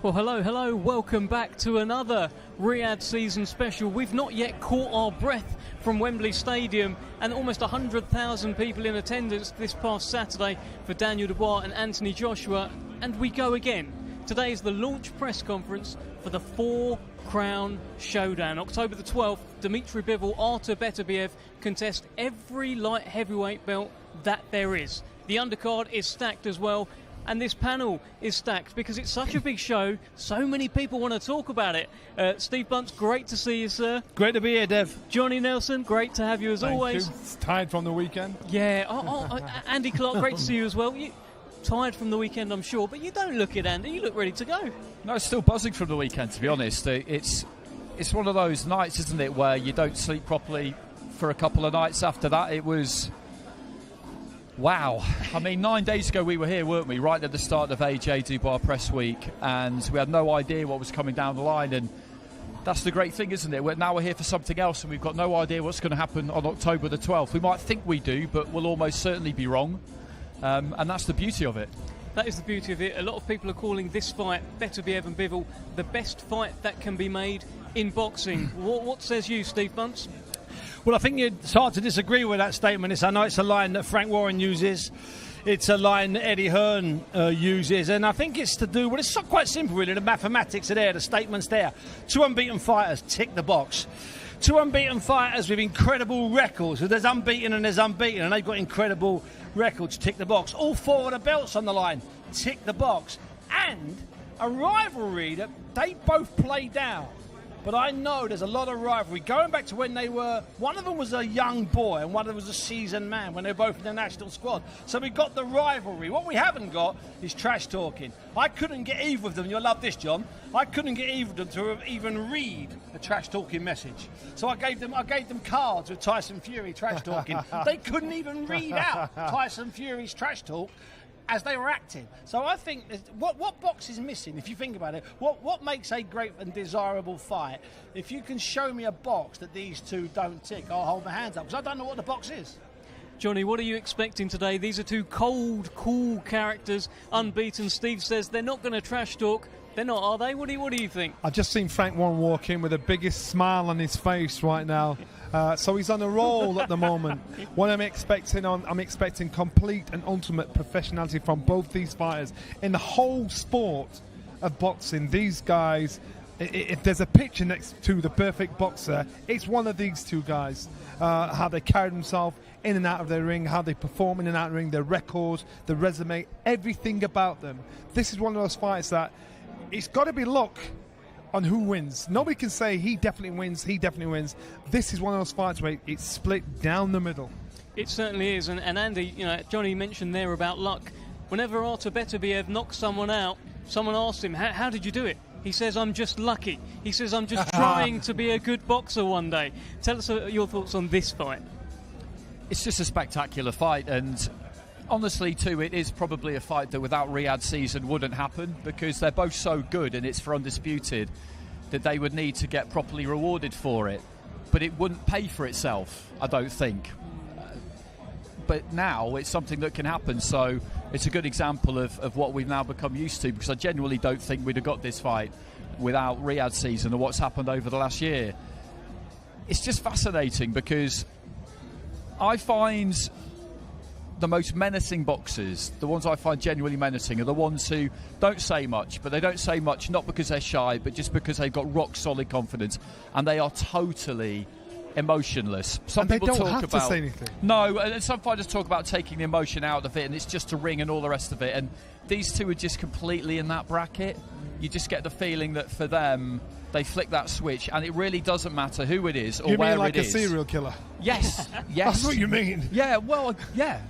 Well, hello, welcome back to another Riad season special. We've not yet caught our breath from Wembley Stadium, and almost 100,000 people in attendance this past Saturday for Daniel Dubois and Anthony Joshua, and we go again. Today is the launch press conference for the Four Crown Showdown. October the 12th, Dmitry Bivol, Artur Beterbiev contest every light heavyweight belt that there is. The undercard is stacked as well. And this panel is stacked because it's such a big show. So many people want to talk about it. Steve Bunce, great to see you, sir. Great to be here, Dev. Johnny Nelson, great to have you as always. Thank you. It's tired from the weekend. Yeah. Andy Clarke, great to see you as well. You tired from the weekend, I'm sure, but you don't look it, Andy. You look ready to go. No, it's still buzzing from the weekend, to be honest. It's one of those nights, isn't it, where you don't sleep properly for a couple of nights after that. It was... wow. I mean, 9 days ago we were here, weren't we, right at the start of AJ Dubois Press Week, and we had no idea what was coming down the line, and that's the great thing, isn't it? Now we're here for something else, and we've got no idea what's going to happen on October the 12th. We might think we do, but we'll almost certainly be wrong, and that's the beauty of it. That is the beauty of it. A lot of people are calling this fight, Beterbiev and Bivol, the best fight that can be made in boxing. What says you, Steve Bunce? Well, I think you'd start to disagree with that statement. I know it's a line that Frank Warren uses. It's a line that Eddie Hearn uses. And I think it's to do... well, it's quite simple, really. The mathematics are there. The statement's there. Two unbeaten fighters, tick the box. Two unbeaten fighters with incredible records. So there's unbeaten and there's unbeaten. And they've got incredible records, tick the box. All four of the belts on the line, tick the box. And a rivalry that they both play down. But I know there's a lot of rivalry. Going back to when they were... one of them was a young boy and one of them was a seasoned man when they were both in the national squad. So we got the rivalry. What we haven't got is trash talking. I couldn't get either of them. You'll love this, John. I couldn't get either of them to even read a trash talking message. So I gave them cards with Tyson Fury trash talking. They couldn't even read out Tyson Fury's trash talk as they were acting. So I think what box is missing, if you think about it, what makes a great and desirable fight? If you can show me a box that these two don't tick, I'll hold my hands up, because I don't know what the box is. Johnny, what are you expecting today? These are two cold, cool characters, unbeaten. Steve says they're not going to trash talk. They're not, are they? What do you think? I've just seen Frank Warren walk in with the biggest smile on his face right now. So he's on a roll at the moment. What I'm expecting complete and ultimate professionality from both these fighters. In the whole sport of boxing, these guys, if there's a picture next to the perfect boxer, it's one of these two guys. How they carry themselves in and out of their ring, how they perform in and out of the ring, their records, their resume, everything about them. This is one of those fights that it's got to be luck on who wins. Nobody can say he definitely wins. This is one of those fights where it's split down the middle. It certainly is. And Andy, Johnny mentioned there about luck. Whenever Artur Beterbiev knocks someone out, someone asks him, how did you do it? He says, I'm just lucky. He says, I'm just trying to be a good boxer one day. Tell us your thoughts on this fight. It's just a spectacular fight, and honestly, too, it is probably a fight that without Riad season wouldn't happen, because they're both so good and it's for undisputed that they would need to get properly rewarded for it. But it wouldn't pay for itself, I don't think. But now it's something that can happen, so it's a good example of what we've now become used to, because I genuinely don't think we'd have got this fight without Riad season or what's happened over the last year. It's just fascinating, because I find the most menacing boxers, the ones I find genuinely menacing, are the ones who don't say much, but they don't say much not because they're shy, but just because they've got rock solid confidence, and they are totally emotionless. Some people don't talk have about to say anything. No, and some fighters talk about taking the emotion out of it, and it's just a ring and all the rest of it. And these two are just completely in that bracket. You just get the feeling that for them, they flick that switch, and it really doesn't matter who it is or you where mean like it is. a serial killer? Yes, yes. That's what you mean. Yeah, well, yeah.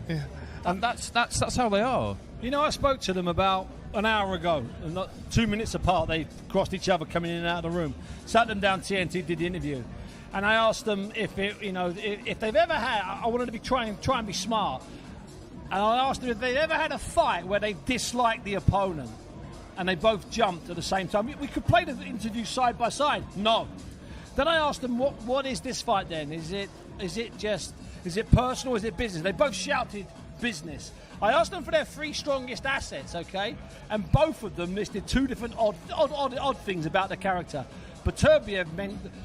And that's how they are. I spoke to them about an hour ago, and not 2 minutes apart. They crossed each other coming in and out of the room. Sat them down, TNT did the interview, and I asked them if they've ever had. I wanted to try and be smart, and I asked them if they've ever had a fight where they disliked the opponent, and they both jumped at the same time. We could play the interview side by side. No. Then I asked them, what is this fight then? Is it personal? Is it business? They both shouted business. I asked them for their 3 strongest assets, okay? And both of them listed 2 different odd things about the character. Beterbiev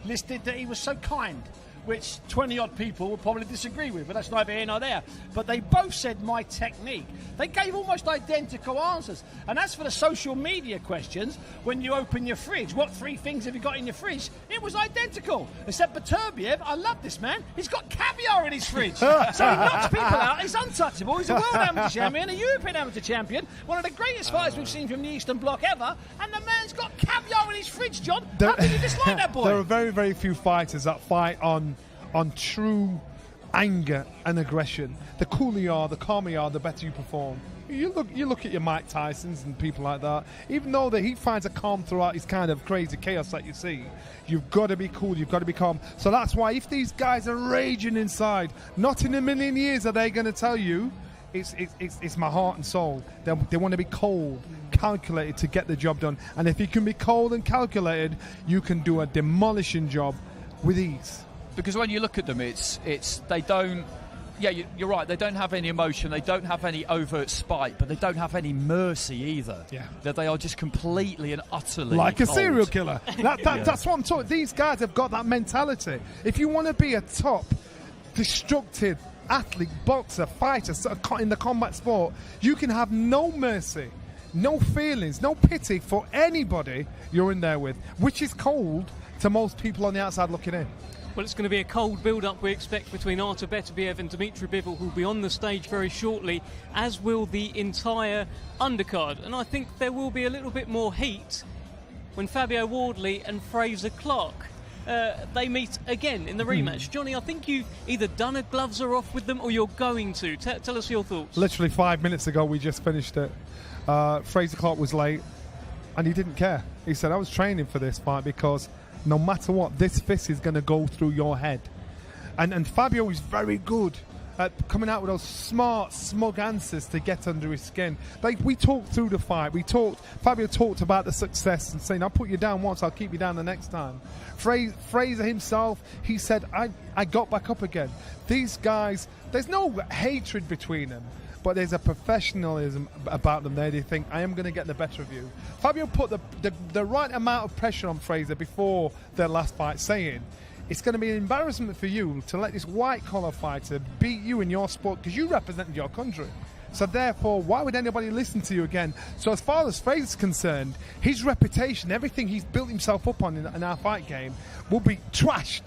listed that he was so kind, which 20-odd people will probably disagree with, but that's neither here nor there. But they both said my technique. They gave almost identical answers. And as for the social media questions, when you open your fridge, what 3 things have you got in your fridge? It was identical. Except Beterbiev, I love this man, he's got caviar in his fridge. So he knocks people out, he's untouchable, he's a world amateur champion, a European amateur champion, one of the greatest fighters we've seen from the Eastern Bloc ever, and the man's got caviar in his fridge, John. How can you dislike that boy? There are very, very few fighters that fight on true anger and aggression. The cooler you are, the calmer you are, the better you perform. You look at your Mike Tysons and people like that. Even though he finds a calm throughout his kind of crazy chaos that you see, you've got to be cool, you've got to be calm. So that's why if these guys are raging inside, not in a million years are they going to tell you it's my heart and soul. They want to be cold, calculated to get the job done. And if you can be cold and calculated, you can do a demolishing job with ease. Because when you look at them, it's they don't. Yeah, you're right. They don't have any emotion. They don't have any overt spite, but they don't have any mercy either. Yeah, that they are just completely and utterly like a cold. serial killer. That's what I'm talking. These guys have got that mentality. If you want to be a top, destructive athlete, boxer, fighter in the combat sport, you can have no mercy, no feelings, no pity for anybody you're in there with, which is cold to most people on the outside looking in. Well, it's going to be a cold build-up, we expect, between Artur Beterbiev and Dmitry Bivol, who will be on the stage very shortly, as will the entire undercard. And I think there will be a little bit more heat when Fabio Wardley and Fraser Clarke they meet again in the rematch. Johnny, I think you've either done a gloves are off with them or you're going to. Tell us your thoughts. Literally 5 minutes ago, we just finished it. Fraser Clarke was late, and he didn't care. He said, I was training for this fight because no matter what, this fist is going to go through your head. And Fabio is very good at coming out with those smart, smug answers to get under his skin. Like, we talked through the fight. Fabio talked about the success and saying, I'll put you down once, I'll keep you down the next time. Fraser himself, he said, I got back up again. These guys, there's no hatred between them, but there's a professionalism about them there. They think, I am going to get the better of you. Fabio put the right amount of pressure on Fraser before their last fight, saying, it's going to be an embarrassment for you to let this white-collar fighter beat you in your sport because you represented your country. So therefore, why would anybody listen to you again? So as far as Fraser's concerned, his reputation, everything he's built himself up on in our fight game, will be trashed.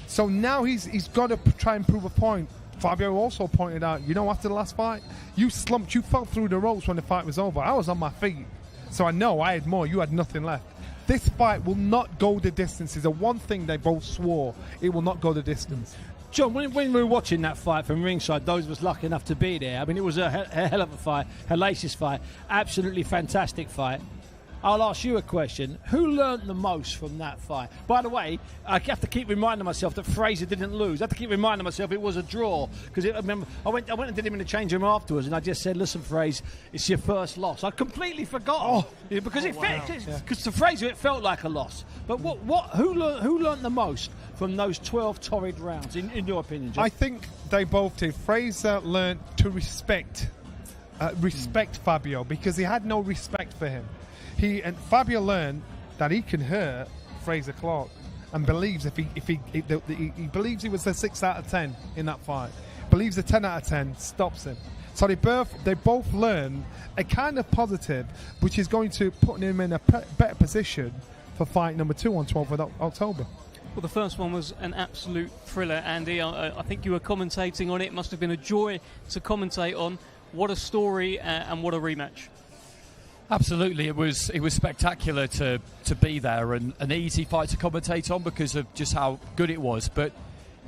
So now he's got to try and prove a point. Fabio also pointed out, after the last fight, you slumped, you fell through the ropes when the fight was over. I was on my feet. So I know I had more, you had nothing left. This fight will not go the distance. Is the one thing they both swore. It will not go the distance. John, when we were watching that fight from ringside, those of us lucky enough to be there, I mean, it was a hell of a fight, hellacious fight, absolutely fantastic fight. I'll ask you a question. Who learned the most from that fight? By the way, I have to keep reminding myself that Fraser didn't lose. I have to keep reminding myself it was a draw. Because I remember I went and did him in the change room afterwards, and I just said, listen, Fraser, it's your first loss. I completely forgot. Because to Fraser, it felt like a loss. But who learned the most from those 12 torrid rounds, in your opinion, John? I think they both did. Fraser learned to respect Fabio because he had no respect for him. Fabio learned that he can hurt Fraser Clarke, and believes he believes he was a 6 out of 10 in that fight. Believes a 10 out of 10 stops him. So they both learn a kind of positive, which is going to put him in a better position for fight number 2 on 12th of October. Well, the first one was an absolute thriller, Andy. I think you were commentating on it. It must have been a joy to commentate on. What a story and what a rematch. Absolutely, it was spectacular to be there, and an easy fight to commentate on because of just how good it was. But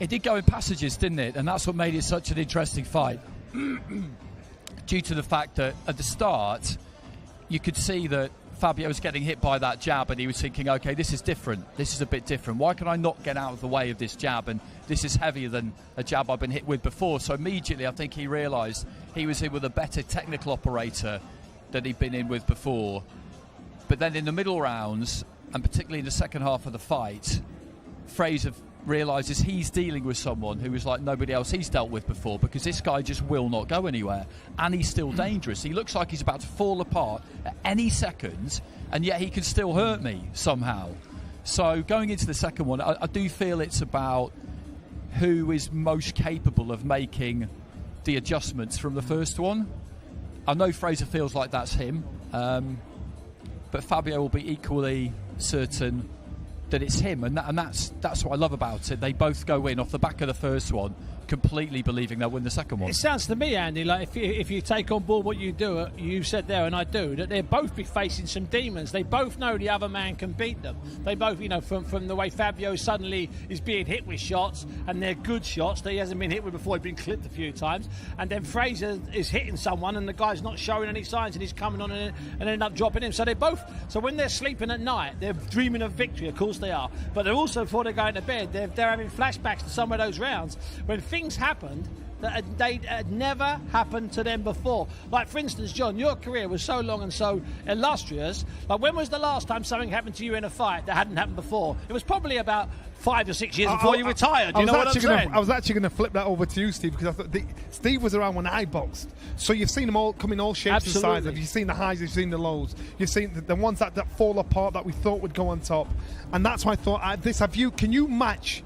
it did go in passages, didn't it? And that's what made it such an interesting fight. Due to the fact that at the start, you could see that Fabio was getting hit by that jab, and he was thinking, okay, this is different. This is a bit different. Why can I not get out of the way of this jab? And this is heavier than a jab I've been hit with before. So immediately, I think he realised he was in with a better technical operator that he'd been in with before. But then in the middle rounds, and particularly in the second half of the fight, Fraser realises he's dealing with someone who is like nobody else he's dealt with before, because this guy just will not go anywhere, and he's still dangerous. He looks like he's about to fall apart at any second, and yet he can still hurt me somehow. So going into the second one, I do feel it's about who is most capable of making the adjustments from the first one. I know Fraser feels like that's him, but Fabio will be equally certain that it's him, and that's what I love about it. They both go in off the back of the first one, completely believing they'll win the second one. It sounds to me, Andy, like if you take on board what you said there, and I do, that they'll both be facing some demons. They both know the other man can beat them. They both, from the way Fabio suddenly is being hit with shots, and they're good shots that he hasn't been hit with before. He's been clipped a few times, and then Fraser is hitting someone, and the guy's not showing any signs, and he's coming on and end up dropping him. So so when they're sleeping at night, they're dreaming of victory. Of course they are, but they're also, before they're going to bed, they're having flashbacks to some of those rounds when things happened that they had never happened to them before. Like, for instance, John, your career was so long and so illustrious. Like, when was the last time something happened to you in a fight that hadn't happened before? It was probably about 5 or 6 years before you retired. You know what I'm saying? I was actually going to flip that over to you, Steve, because I thought Steve was around when I boxed. So you've seen them all come in all shapes and sizes. You've seen the highs, you've seen the lows. You've seen the ones that fall apart that we thought would go on top. And that's why I thought, can you match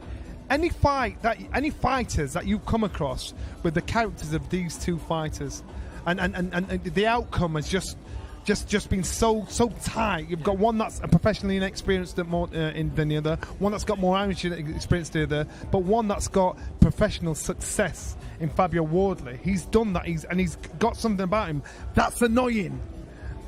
any fighters that you come across with the characters of these two fighters, and the outcome has just been so tight. You've got one that's professionally inexperienced than the other, one that's got more amateur experience than the other, but one that's got professional success in Fabio Wardley. He's done that, he's got something about him that's annoying.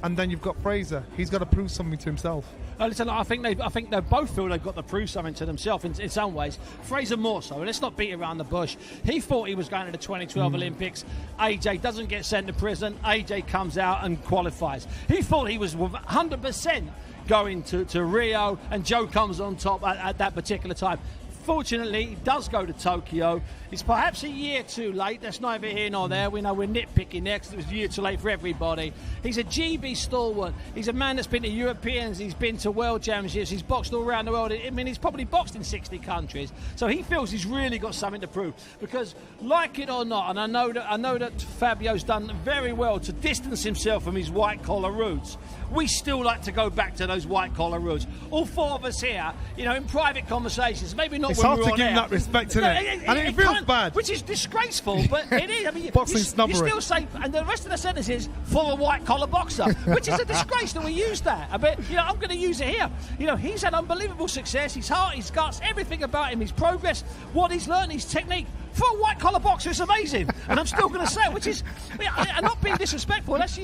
And then you've got Fraser. He's got to prove something to himself. Listen, I think they both feel they've got to prove something to themselves in some ways. Fraser more so. Let's not beat around the bush. He thought he was going to the 2012 Olympics. AJ doesn't get sent to prison. AJ comes out and qualifies. He thought he was 100% going to Rio, and Joe comes on top at that particular time. Fortunately, he does go to Tokyo. It's perhaps a year too late. That's neither here nor there. We know we're nitpicking there because it was a year too late for everybody. He's a GB stalwart. He's a man that's been to Europeans. He's been to World Championships. He's boxed all around the world. I mean, he's probably boxed in 60 countries. So he feels he's really got something to prove. Because, like it or not, and I know that Fabio's done very well to distance himself from his white-collar roots, we still like to go back to those white-collar roots. All four of us here, in private conversations, maybe not it's when hard we're to on give air. him that respect, isn't it? And it feels bad. Which is disgraceful, but it is. I mean, Boxing you snobbery. still say, and the rest of the sentence is, for a white-collar boxer, which is a disgrace that we use that. But, I'm going to use it here. He's had unbelievable success. His heart, his guts, everything about him, his progress, what he's learned, his technique. For a white-collar boxer, it's amazing. And I'm still going to say it, which is, I'm not being disrespectful. That's,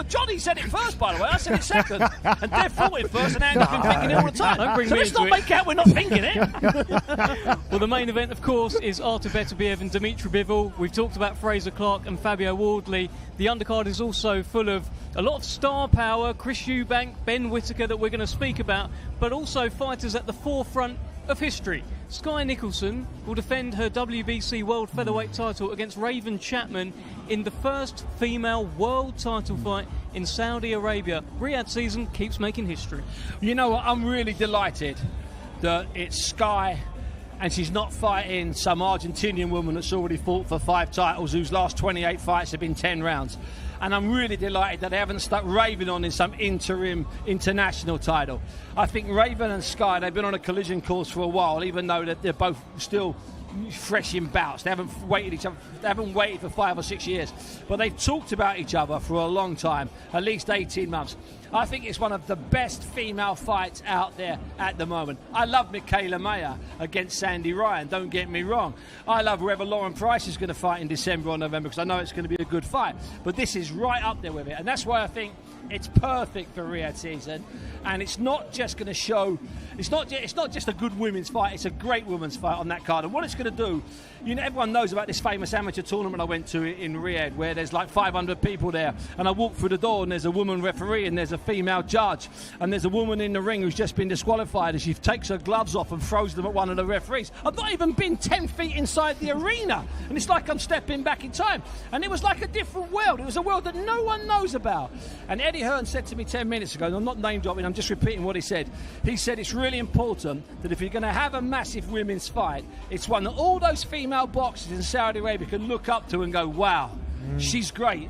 Johnny said it first, by the way. I said it second. And Dev thought it first, and Andy's been thinking it all the time. So let's not make out we're not thinking it. Well, the main event, of course, is Artur Beterbiev and Dimitri Bivol. We've talked about Fraser, Clarke and Fabio Wardley. The undercard is also full of a lot of star power, Shirez and Eubank, Ben Whittaker, that we're going to speak about, but also fighters at the forefront of history. Skye Nicholson will defend her WBC World Featherweight title against Raven Chapman in the first female world title fight in Saudi Arabia. Riad season keeps making history. You know what? I'm really delighted that it's Skye, and she's not fighting some Argentinian woman that's already fought for 5 titles, whose last 28 fights have been 10 rounds. And I'm really delighted that they haven't stuck Raven on in some interim international title. I think Raven and Skye, they've been on a collision course for a while, even though that they're both still fresh in bouts. They haven't waited for 5 or 6 years, but they've talked about each other for a long time, at least 18 months. I think it's one of the best female fights out there at the moment. I love Michaela Mayer against Sandy Ryan, don't get me wrong. I love whoever Lauren Price is going to fight in December or November, because I know it's going to be a good fight, but this is right up there with it, and that's why I think it's perfect for Riad season. And it's not just going to show, it's not just a good women's fight, it's a great women's fight on that card. And what it's going to do, everyone knows about this famous amateur tournament I went to in Riad, where there's like 500 people there, and I walk through the door and there's a woman referee and there's a female judge, and there's a woman in the ring who's just been disqualified, and she takes her gloves off and throws them at one of the referees. I've not even been 10 feet inside the arena, and it's like I'm stepping back in time. And it was like a different world. It was a world that no one knows about. And Eddie Hearn said to me 10 minutes ago, and I'm not name dropping, I'm just repeating what he said. He said it's really important that if you're going to have a massive women's fight, it's one that all those female boxers in Saudi Arabia can look up to and go, wow, she's great,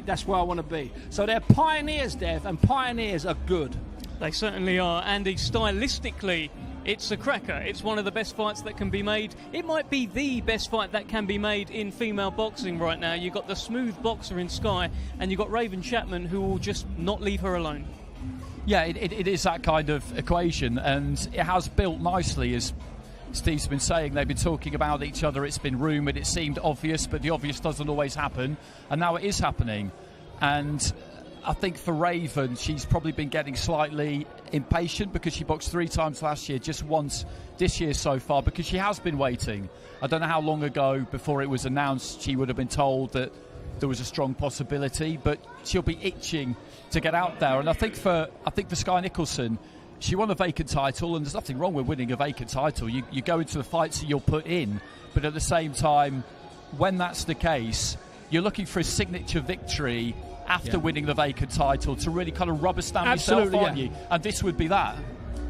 that's where I want to be. So they're pioneers, Dev, and pioneers are good. They certainly are, Andy. Stylistically, it's a cracker. It's one of the best fights that can be made. It might be the best fight that can be made in female boxing right now. You've got the smooth boxer in Sky, and you've got Raven Chapman, who will just not leave her alone. Yeah, it is that kind of equation, and it has built nicely, as Steve's been saying. They've been talking about each other. It's been rumoured. It seemed obvious, but the obvious doesn't always happen, and now it is happening. And I think for Raven, she's probably been getting slightly impatient because she boxed 3 times last year, just once this year so far, because she has been waiting. I don't know how long ago before it was announced she would have been told that there was a strong possibility, but she'll be itching to get out there. And I think for Sky Nicholson, she won a vacant title, and there's nothing wrong with winning a vacant title. You go into the fights that you'll put in, but at the same time, when that's the case, you're looking for a signature victory after winning the vacant title to really kind of rubber stamp yourself, aren't you? And this would be that.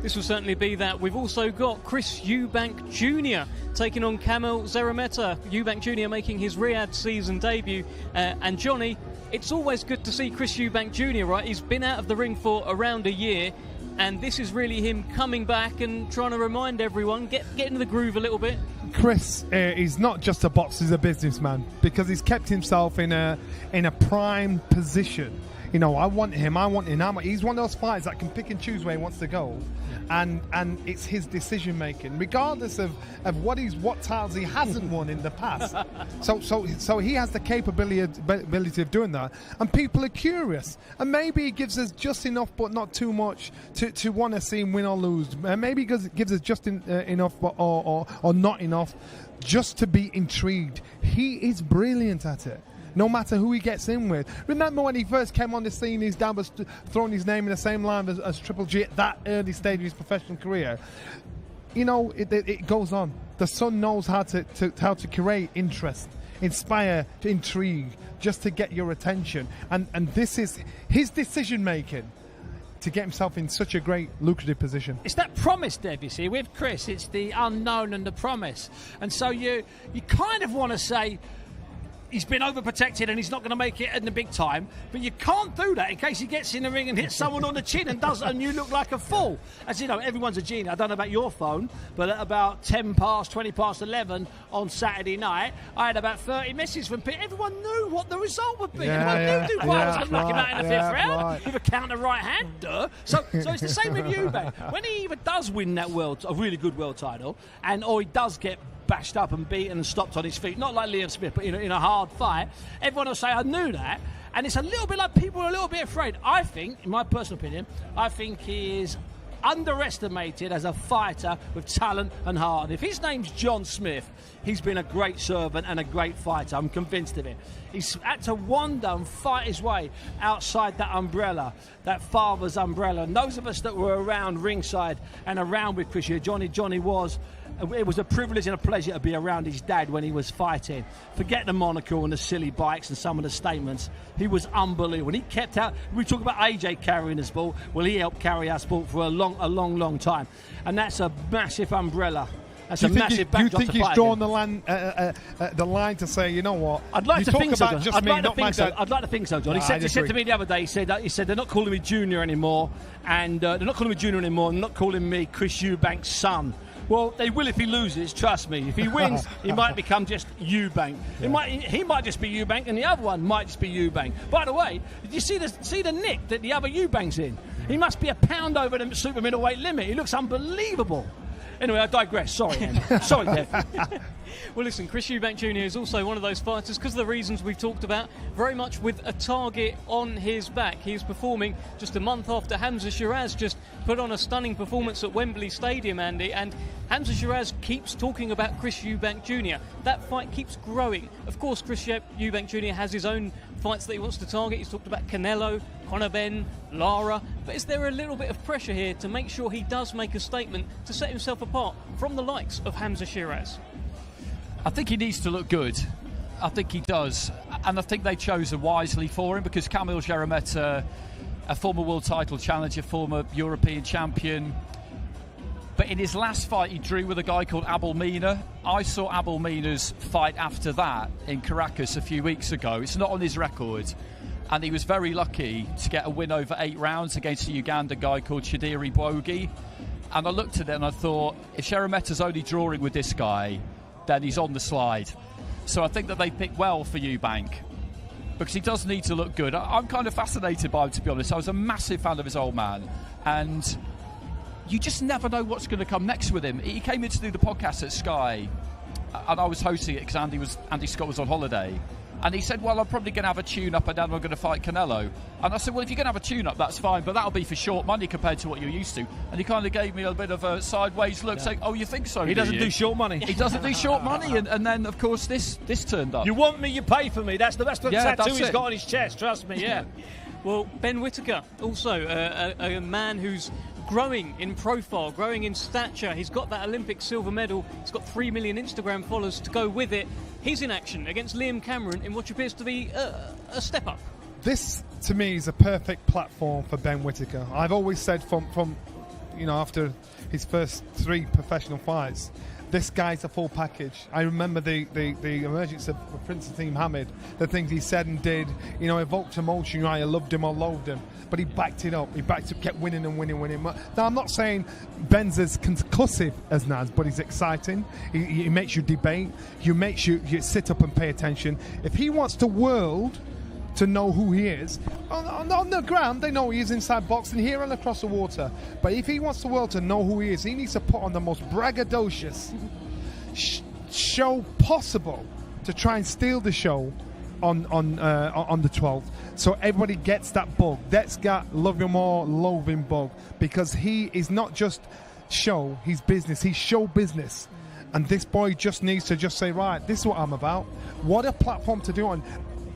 This will certainly be that. We've also got Chris Eubank Jr. taking on Kamil Szeremeta. Eubank Jr. making his Riad season debut. And Johnny, it's always good to see Chris Eubank Jr., right? He's been out of the ring for around a year, and this is really him coming back and trying to remind everyone, get into the groove a little bit. Chris is not just a boxer, he's a businessman, because he's kept himself in a prime position. You know, I want him. He's one of those fighters that can pick and choose where he wants to go, and it's his decision making, regardless of what titles he hasn't won in the past. So he has the capability of doing that, and people are curious, and maybe he gives us just enough, but not too much, to want to see him win or lose. Maybe he gives us just enough, or not enough, just to be intrigued. He is brilliant at it, no matter who he gets in with. Remember when he first came on the scene, his dad was throwing his name in the same line as Triple G at that early stage of his professional career. You know, it goes on. The son knows how to create interest, inspire, to intrigue, just to get your attention. And this is his decision making to get himself in such a great, lucrative position. It's that promise, Deb, you see. With Chris, it's the unknown and the promise. And so you kind of want to say, he's been overprotected and he's not going to make it in the big time, but you can't do that in case he gets in the ring and hits someone on the chin and you look like a fool. As you know, everyone's a genius. I don't know about your phone, but at about 20 past 11 on Saturday night, I had about 30 messages from people. Everyone knew what the result would be. Everyone knew I was going to knock him out in the fifth round with a counter right hand. So it's the same with Eubank. When he either does win that a really good world title, or he does get bashed up and beaten and stopped on his feet, not like Liam Smith, but in a hard fight, everyone will say, I knew that. And it's a little bit like people are a little bit afraid. I think, in my personal opinion, he is underestimated as a fighter with talent and heart. And if his name's John Smith, he's been a great servant and a great fighter. I'm convinced of it. He's had to wander and fight his way outside that umbrella, that father's umbrella. And those of us that were around ringside and around with Chris, Johnny was. It was a privilege and a pleasure to be around his dad when he was fighting. Forget the monocle and the silly bikes and some of the statements. He was unbelievable. And he kept out. We talk about AJ carrying the sport. Well, he helped carry our sport for a long time. And that's a massive umbrella. That's a massive backdrop. Do you think he's drawn the line to say, you know what? I'd like to think so. I'd like to think so, John. He said to me the other day, he said they're not calling me Junior anymore, and they're not calling me Junior anymore, and not calling me Chris Eubank's son. Well, they will if he loses, trust me. If he wins, he might become just Eubank. He might just be Eubank, and the other one might just be Eubank. By the way, did you see the nick that the other Eubank's in? He must be a pound over the super middleweight limit. He looks unbelievable. Anyway, I digress. Sorry, Andy. Sorry, Dev. Well, listen, Chris Eubank Jr. is also one of those fighters, because of the reasons we've talked about, very much with a target on his back. He's performing just a month after Hamza Sheeraz just put on a stunning performance at Wembley Stadium, Andy, and Hamza Sheeraz keeps talking about Chris Eubank Jr. That fight keeps growing. Of course, Chris Eubank Jr. has his own fights that he wants to target. He's talked about Canelo, Conor Ben, Lara, but is there a little bit of pressure here to make sure he does make a statement to set himself apart from the likes of Hamza Sheeraz? I think he needs to look good. I think he does. And I think they chose wisely for him, because Kamil Szeremeta a former world title challenger, former European champion. But in his last fight, he drew with a guy called Abel Mina. I saw Abel Mina's fight after that in Caracas a few weeks ago. It's not on his record. And he was very lucky to get a win over 8 rounds against a Uganda guy called Shadiri Bwogi. And I looked at it and I thought, if Sheremetter's only drawing with this guy, then he's on the slide. So I think that they picked well for Eubank, because he does need to look good. I'm kind of fascinated by him, to be honest. I was a massive fan of his old man. And you just never know what's going to come next with him. He came in to do the podcast at Sky, and I was hosting it because Andy Scott was on holiday. And he said, well, I'm probably going to have a tune-up and then I'm going to fight Canelo. And I said, well, if you're going to have a tune-up, that's fine, but that'll be for short money compared to what you're used to. And he kind of gave me a bit of a sideways look, saying, oh, you think so? He doesn't do short money. He doesn't do short money. And then, of course, this turned up. You want me, you pay for me. That's the tattoo he's it. got on his chest, trust me, yeah. Well, Ben Whittaker, also a man who's growing in profile, growing in stature. He's got that Olympic silver medal. He's got 3 million Instagram followers to go with it. He's in action against Liam Cameron in what appears to be a step up. This, to me, is a perfect platform for Ben Whittaker. I've always said from after his first 3 professional fights, this guy's a full package. I remember the emergence of Prince Ateem Hamid, the things he said and did, evoked emotion. I loved him or loathed him, but he backed it up. Kept winning and winning. Now, I'm not saying Ben's as concussive as Naz, but he's exciting. He makes you debate. He makes you sit up and pay attention. If he wants the world to know who he is, on the ground, they know he is inside boxing, here and across the water. But if he wants the world to know who he is, he needs to put on the most braggadocious show possible to try and steal the show on the 12th. So everybody gets that bug. That's got love him or loathe him bug, because he is not just show, he's business. He's show business. And this boy just needs to just say, right, this is what I'm about. What a platform to do on,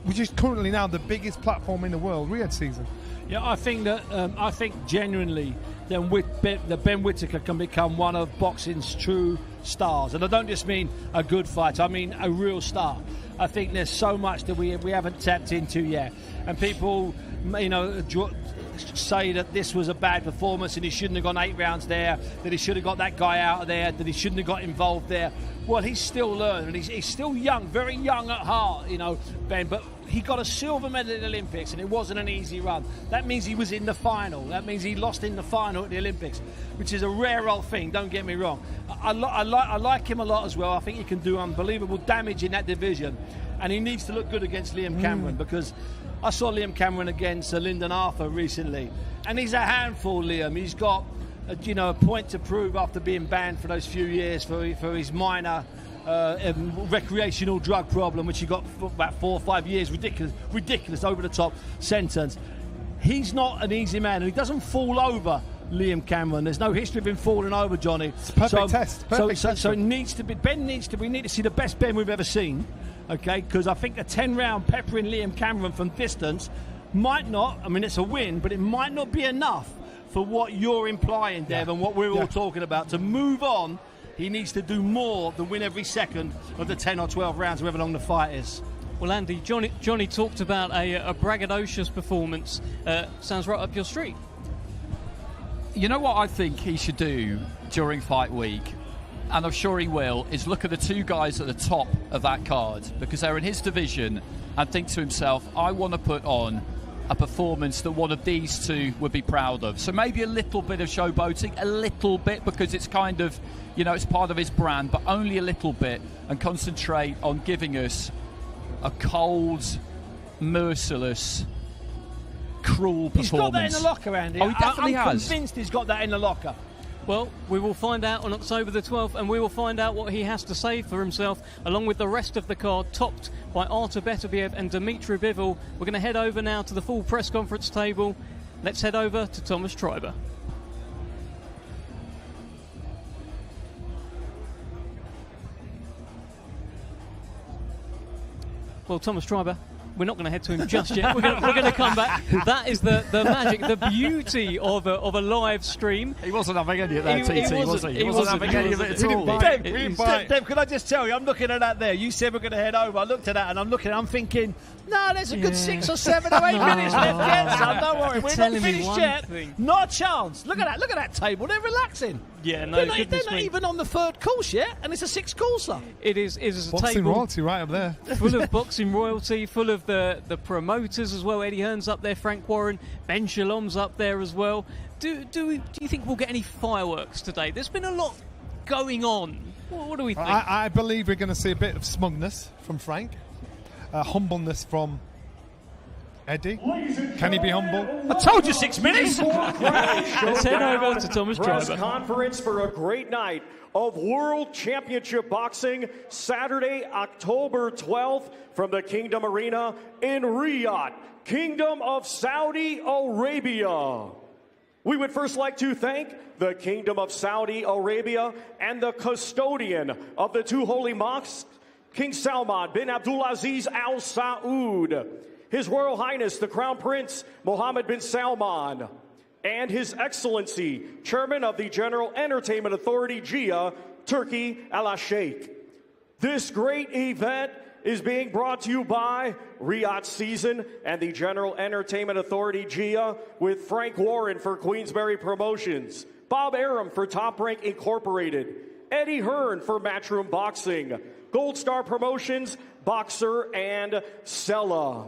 which is currently now the biggest platform in the world, Riad season. Yeah, I think that genuinely that Ben Whittaker can become one of boxing's true stars, and I don't just mean a good fighter. I mean a real star. I think there's so much that we haven't tapped into yet, and people, say that this was a bad performance and he shouldn't have gone 8 rounds there, that he should have got that guy out of there, that he shouldn't have got involved there. Well, he's still learning, and he's still young, very young at heart, Ben, but he got a silver medal in the Olympics, and it wasn't an easy run. That means he was in the final. That means he lost in the final at the Olympics, which is a rare old thing, don't get me wrong. I like him a lot as well. I think he can do unbelievable damage in that division, and he needs to look good against Liam Cameron, because I saw Liam Cameron against Lyndon Arthur recently, and he's a handful, Liam. He's got a point to prove after being banned for those few years for his minor recreational drug problem, which he got for about 4 or 5 years. Ridiculous, over the top sentence. He's not an easy man, and he doesn't fall over, Liam Cameron. There's no history of him falling over, Johnny. It's a perfect test. So it needs to be. We need to see the best Ben we've ever seen. Okay, because I think a 10-round peppering Liam Cameron from distance might not. I mean, it's a win, but it might not be enough for what you're implying, Dev, and what we're all talking about. To move on, he needs to do more than win every second of the 10 or 12 rounds, however long the fight is. Well, Andy, Johnny talked about a braggadocious performance. Sounds right up your street. You know what I think he should do during fight week, and I'm sure he will, is look at the 2 guys at the top of that card, because they're in his division, and think to himself, I want to put on a performance that one of these 2 would be proud of. So maybe a little bit of showboating, a little bit, because it's kind of, it's part of his brand, but only a little bit, and concentrate on giving us a cold, merciless, cruel performance. He's got that in the locker, Andy. Oh, he definitely has. I'm convinced he's got that in the locker. Well, we will find out on October the 12th, and we will find out what he has to say for himself, along with the rest of the card, topped by Artur Beterbiev and Dimitri Bivol. We're going to head over now to the full press conference table. Let's head over to Thomas Treiber. Well, Thomas Treiber, we're not going to head to him just yet. We're going to come back. That is the magic, the beauty of a live stream. He wasn't having any of that, TT, was he? He wasn't having any of it at all. Dave, can I just tell you, I'm looking at that there. You said we're going to head over. I looked at that and I'm thinking, no, there's a good 6 or 7 or 8 minutes left yet, son. Don't worry, we're not finished yet. Not a chance. Look at that table. They're relaxing. Yeah, no, they're not even on the 3rd course yet, and it's a 6th courser. It is a boxing table royalty right up there, full of boxing royalty, full of the promoters as well. Eddie Hearn's up there, Frank Warren, Ben Shalom's up there as well. Do you think we'll get any fireworks today? There's been a lot going on. What do we think? I believe we're going to see a bit of smugness from Frank, humbleness from Eddie. Can he be humble? I told you 6 minutes. Let's head over to Thomas Press Driver. conference for a great night of World Championship Boxing, Saturday, October 12th, from the Kingdom Arena in Riyadh, Kingdom of Saudi Arabia. We would first like to thank the Kingdom of Saudi Arabia and the custodian of the 2 holy mosques, King Salman bin Abdulaziz Al Saud, His Royal Highness the Crown Prince Mohammed bin Salman, and His Excellency, Chairman of the General Entertainment Authority, JIA, Turkey Al-Sheikh. This great event is being brought to you by Riyadh Season and the General Entertainment Authority, JIA, with Frank Warren for Queensberry Promotions, Bob Arum for Top Rank Incorporated, Eddie Hearn for Matchroom Boxing, Gold Star Promotions, Boxer, and Sella.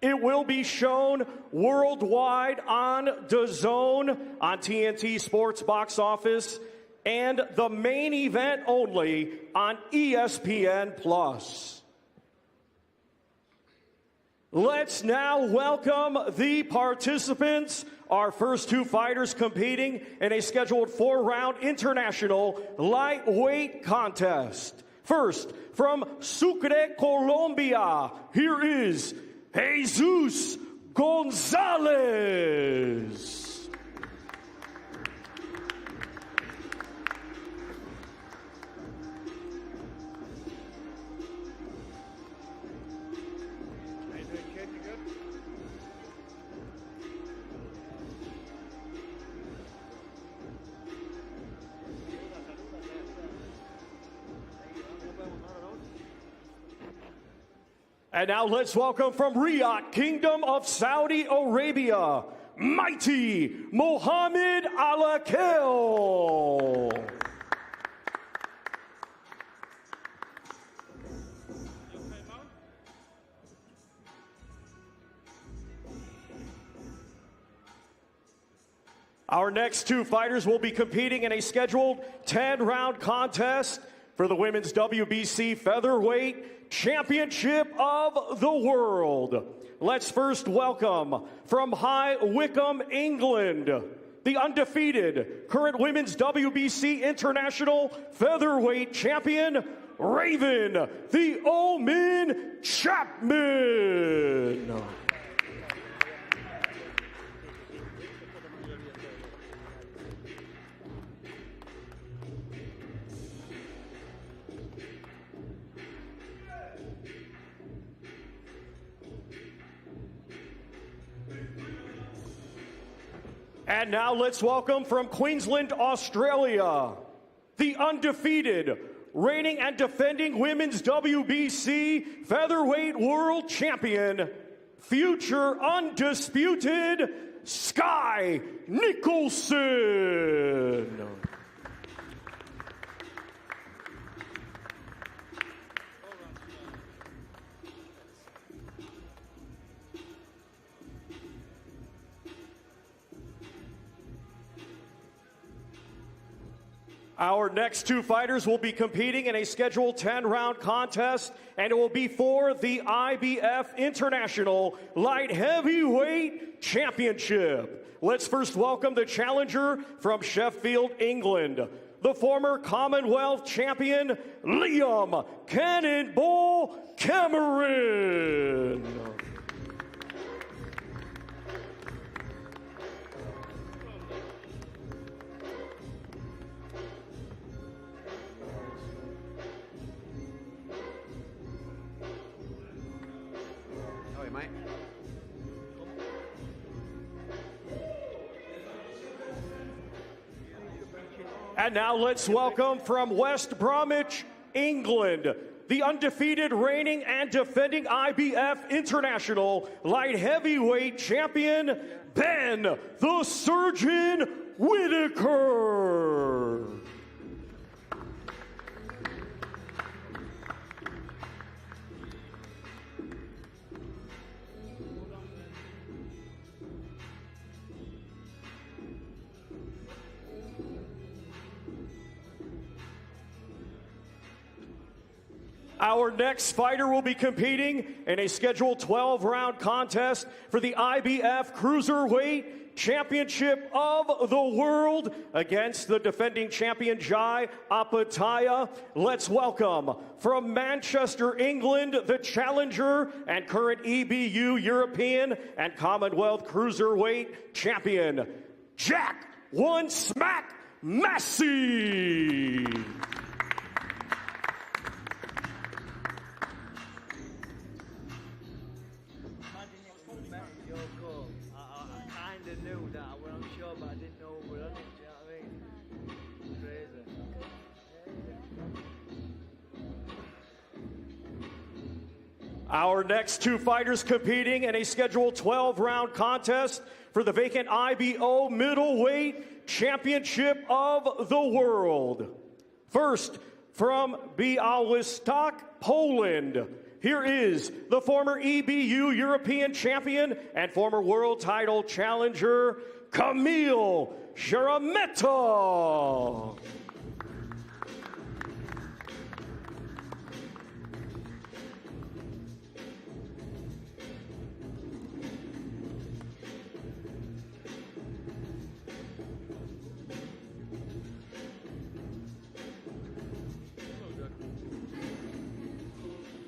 It will be shown worldwide on DAZN, on TNT Sports Box Office, and the main event only on ESPN+. Let's now welcome the participants. Our first 2 fighters competing in a scheduled 4-round international lightweight contest. First, from Sucre, Colombia, here is Jesus Gonzalez. And now let's welcome from Riyadh, Kingdom of Saudi Arabia, mighty Mohammed Al-Akil. Our next 2 fighters will be competing in a scheduled 10-round contest for the Women's WBC Featherweight Championship of the World. Let's first welcome from High Wycombe, England, the undefeated current Women's WBC International Featherweight Champion, Raven the Omen Chapman. And now let's welcome from Queensland, Australia, the undefeated, reigning and defending Women's WBC Featherweight World Champion, future undisputed, Sky Nicholson. Our next 2 fighters will be competing in a scheduled 10-round contest, and it will be for the IBF International Light Heavyweight Championship. Let's first welcome the challenger from Sheffield, England, the former Commonwealth champion, Liam Cannonball Cameron. And now let's welcome from West Bromwich, England, the undefeated reigning and defending IBF International Light Heavyweight Champion, Ben the Surgeon Whittaker. Our next fighter will be competing in a scheduled 12-round contest for the IBF Cruiserweight Championship of the World against the defending champion Jai Apataya. Let's welcome from Manchester, England, the challenger and current EBU European and Commonwealth Cruiserweight champion, Jack One Smack Massey. Our next two fighters competing in a scheduled 12-round contest for the vacant IBO Middleweight Championship of the World. First, from Białystok, Poland, here is the former EBU European champion and former world title challenger, Kamil Szeremeta.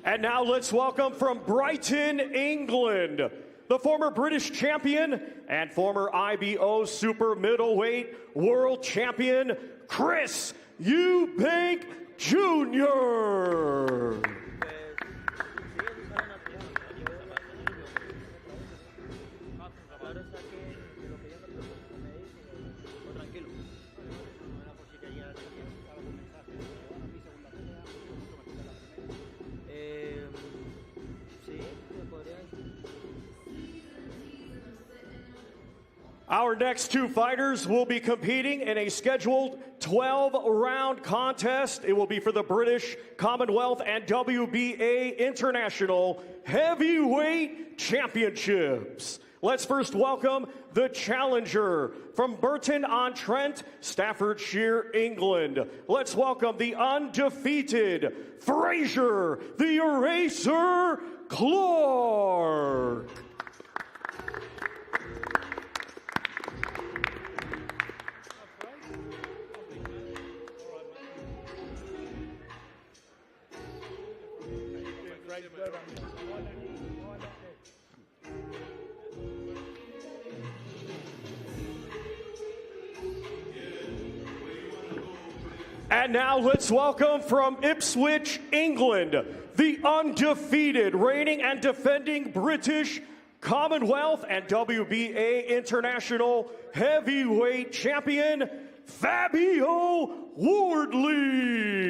And now let's welcome from Brighton, England, the former British champion and former IBO super middleweight world champion, Shirez and Eubank Jr. Our next two fighters will be competing in a scheduled 12-round contest. It will be for the British, Commonwealth, and WBA International Heavyweight Championships. Let's first welcome the challenger from Burton-on-Trent, Staffordshire, England. Let's welcome the undefeated Fraser the Eraser Clarke. And now let's welcome from Ipswich, England, the undefeated reigning and defending British, Commonwealth, and WBA International Heavyweight Champion, Fabio Wardley.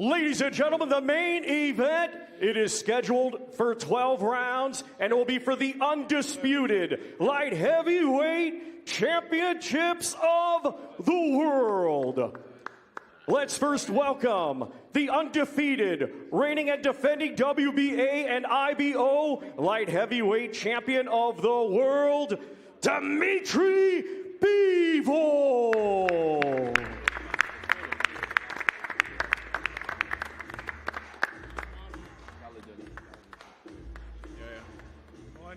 Ladies and gentlemen, the main event, it is scheduled for 12 rounds, and it will be for the undisputed light heavyweight championships of the world. Let's first welcome the undefeated, reigning and defending WBA and IBO light heavyweight champion of the world, Dimitri Bivol.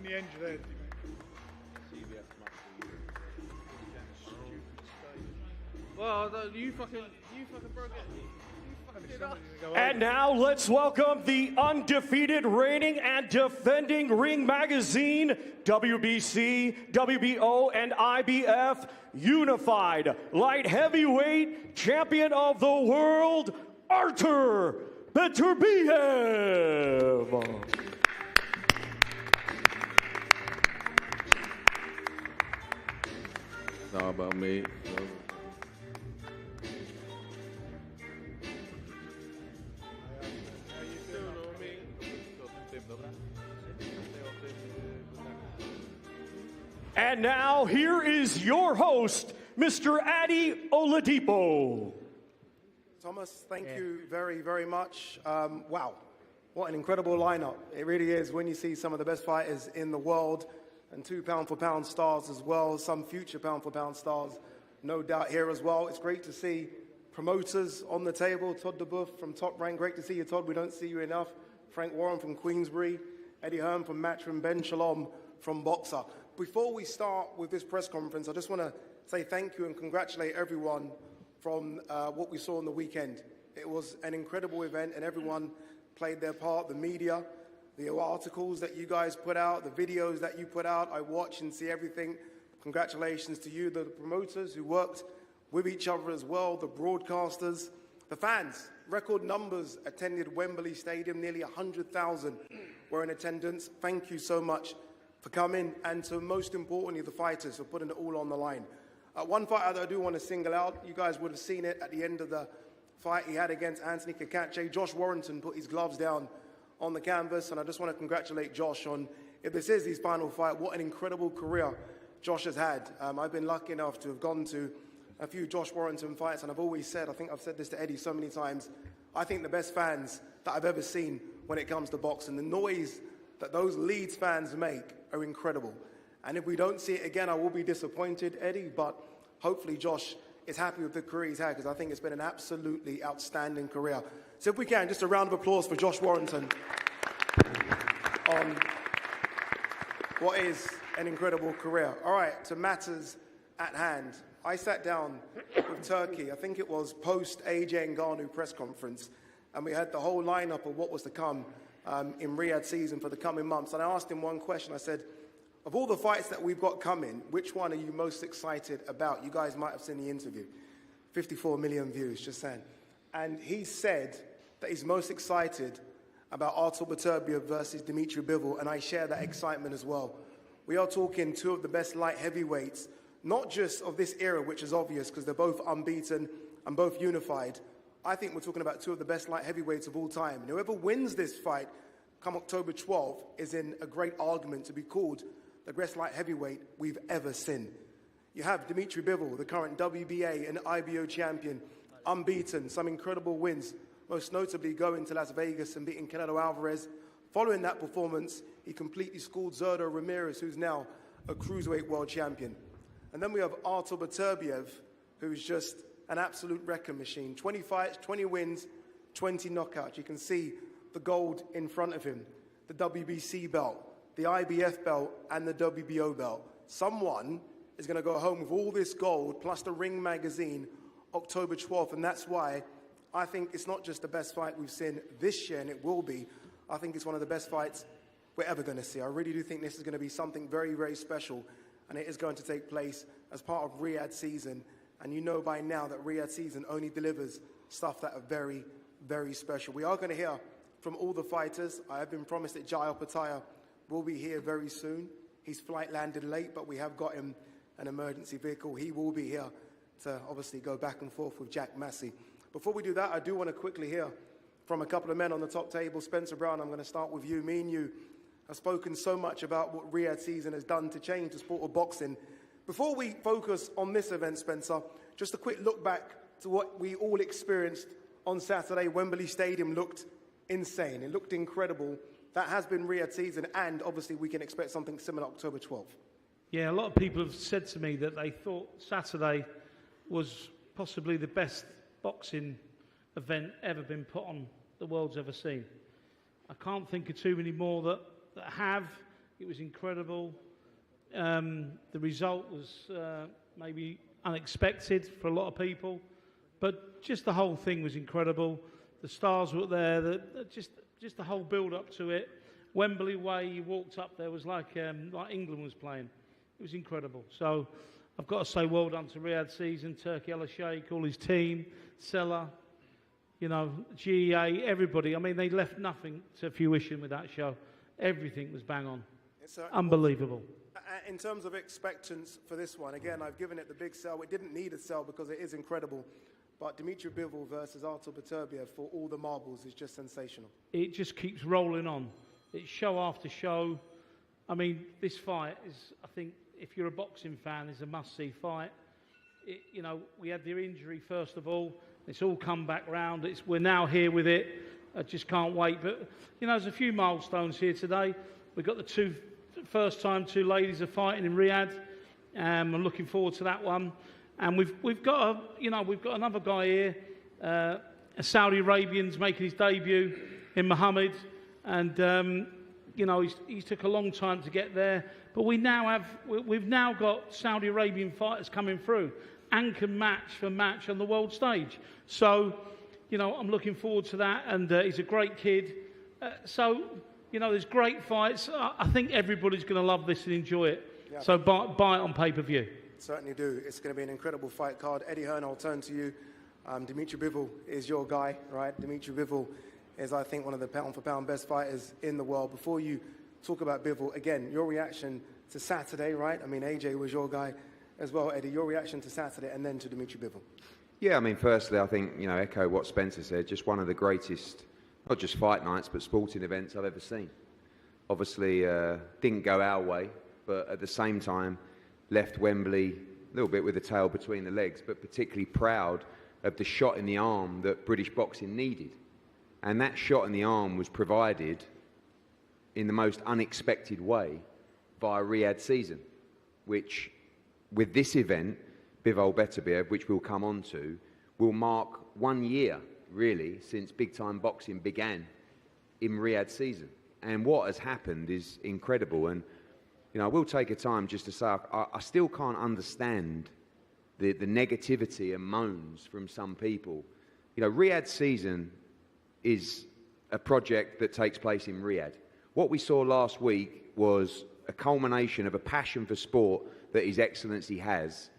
The end there. Well, you fucking broke it. You And now let's welcome the undefeated, reigning and defending Ring Magazine, WBC, WBO, and IBF Unified Light Heavyweight Champion of the World, Artur Beterbiev. It's all about me. And now, here is your host, Mr. Adi Oladipo. Thomas, thank you very, very much. Wow, what an incredible lineup. It really is when you see some of the best fighters in the world and 2 pound-for-pound stars as well, some future pound-for-pound stars, no doubt here as well. It's great to see promoters on the table. Todd duBoef from Top Rank, great to see you, Todd. We don't see you enough. Frank Warren from Queensbury, Eddie Hearn from Matchroom, Ben Shalom from Boxer. Before we start with this press conference, I just want to say thank you and congratulate everyone from what we saw on the weekend. It was an incredible event and everyone played their part, the media, the articles that you guys put out, the videos that you put out. I watch and see everything. Congratulations to you, the promoters who worked with each other as well, the broadcasters, the fans. Record numbers attended Wembley Stadium, nearly 100,000 were in attendance. Thank you so much for coming, and to most importantly, the fighters for putting it all on the line. One fighter that I do want to single out, you guys would have seen it at the end of the fight he had against Anthony Kakache. Josh Warrington put his gloves down on the canvas, and I just want to congratulate Josh on, if this is his final fight, what an incredible career Josh has had. I've been lucky enough to have gone to a few Josh Warrington fights, and I've always said, I think I've said this to Eddie so many times, I think the best fans that I've ever seen when it comes to boxing, the noise that those Leeds fans make are incredible. And if we don't see it again, I will be disappointed, Eddie, but hopefully Josh is happy with the career he's had, because I think it's been an absolutely outstanding career. So if we can, just a round of applause for Josh Warrington on what is an incredible career. All right, to matters at hand. I sat down with Turkey, I think it was post-AJ Ngannou press conference, and we had the whole lineup of what was to come in Riad season for the coming months. And I asked him one question. I said, of all the fights that we've got coming, which one are you most excited about? You guys might have seen the interview. 54 million views, just saying. And he said that he's most excited about Artur Beterbiev versus Dimitri Bivol, and I share that excitement as well. We are talking 2 of the best light heavyweights, not just of this era, which is obvious because they're both unbeaten and both unified. I think we're talking about 2 of the best light heavyweights of all time. And whoever wins this fight come October 12th is in a great argument to be called the best light heavyweight we've ever seen. You have Dimitri Bivol, the current WBA and IBO champion, unbeaten, some incredible wins, most notably going to Las Vegas and beating Canelo Alvarez. Following that performance, he completely schooled Zurdo Ramirez, who's now a Cruiserweight world champion. And then we have Artur Beterbiev, who's just an absolute wrecking machine. 20 fights, 20 wins, 20 knockouts. You can see the gold in front of him, the WBC belt, the IBF belt, and the WBO belt. Someone is going to go home with all this gold, plus the Ring Magazine, October 12th, and that's why I think it's not just the best fight we've seen this year, and it will be. I think it's one of the best fights we're ever going to see. I really do think this is going to be something very, very special, and it is going to take place as part of Riad season. And you know by now that Riad season only delivers stuff that are very, very special. We are going to hear from all the fighters. I have been promised that Jai Opataya will be here very soon. His flight landed late, but we have got him an emergency vehicle. He will be here to obviously go back and forth with Jack Massey. Before we do that, I do want to quickly hear from a couple of men on the top table. Spencer Brown, I'm going to start with you. Me and you have spoken so much about what Riad season has done to change the sport of boxing. Before we focus on this event, Spencer, just a quick look back to what we all experienced on Saturday. Wembley Stadium looked insane. It looked incredible. That has been Riad season, and obviously we can expect something similar October 12th. Yeah, a lot of people have said to me that they thought Saturday was possibly the best boxing event ever been put on the world's ever seen. I can't think of too many more that have. It was incredible. The result was maybe unexpected for a lot of people, but just the whole thing was incredible. The stars were there. Just the whole build-up to it. Wembley way, you walked up there was like England was playing. It was incredible. So I've got to say well done to Riad Season, Turkey Al Sheikh, all his team, Seller, GEA, everybody. I mean, they left nothing to fruition with that show. Everything was bang on. Unbelievable. In terms of expectance for this one, again, I've given it the big sell. It didn't need a sell because it is incredible. But Dimitri Bivol versus Artur Beterbiev for all the marbles is just sensational. It just keeps rolling on. It's show after show. I mean, this fight is, I think, if you're a boxing fan, is a must-see fight. We had the injury first of all. It's all come back round. We're now here with it. I just can't wait. But, there's a few milestones here today. We've got the first time two ladies are fighting in Riyadh. I'm looking forward to that one. And we've got another guy here, a Saudi Arabian's making his debut in Mohammed. And, he's took a long time to get there. But we've now got Saudi Arabian fighters coming through and can match for match on the world stage. So, I'm looking forward to that. And he's a great kid. There's great fights. I think everybody's going to love this and enjoy it. Yeah. So buy it on pay-per-view. Certainly do. It's going to be an incredible fight card. Eddie Hearn, I'll turn to you. Dimitri Bivol is your guy, right? Dimitri Bivol is, I think, one of the pound-for-pound best fighters in the world. Before you talk about Bivol, again, your reaction to Saturday, right? I mean, AJ was your guy as well, Eddie. Your reaction to Saturday and then to Dimitri Bivol. Yeah, I mean, firstly, I think, echo what Spencer said, just one of the greatest, not just fight nights, but sporting events I've ever seen. Obviously, didn't go our way, but at the same time, left Wembley a little bit with the tail between the legs, but particularly proud of the shot in the arm that British boxing needed. And that shot in the arm was provided in the most unexpected way via Riad Season, which, with this event, Bivol Beterbiev, which we'll come on to, will mark 1 year, really, since big-time boxing began in Riad Season. And what has happened is incredible. And I will take a time just to say I still can't understand the negativity and moans from some people. Riad Season is a project that takes place in Riyadh. What we saw last week was a culmination of a passion for sport that His Excellency has,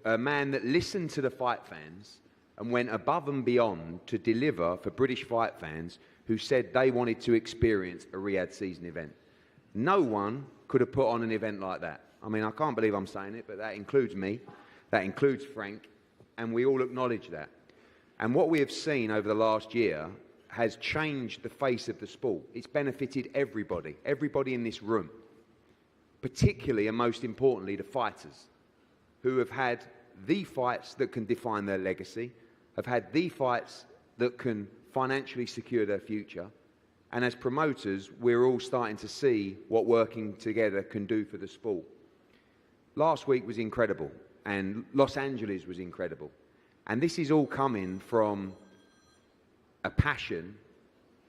a man that listened to the fight fans and went above and beyond to deliver for British fight fans who said they wanted to experience a Riad Season event. No one could have put on an event like that. I mean, I can't believe I'm saying it, but that includes me, that includes Frank, and we all acknowledge that. And what we have seen over the last year has changed the face of the sport. It's benefited everybody in this room, particularly and most importantly the fighters who have had the fights that can define their legacy, have had the fights that can financially secure their future. And as promoters, we're all starting to see what working together can do for the sport. Last week was incredible, and Los Angeles was incredible. And this is all coming from a passion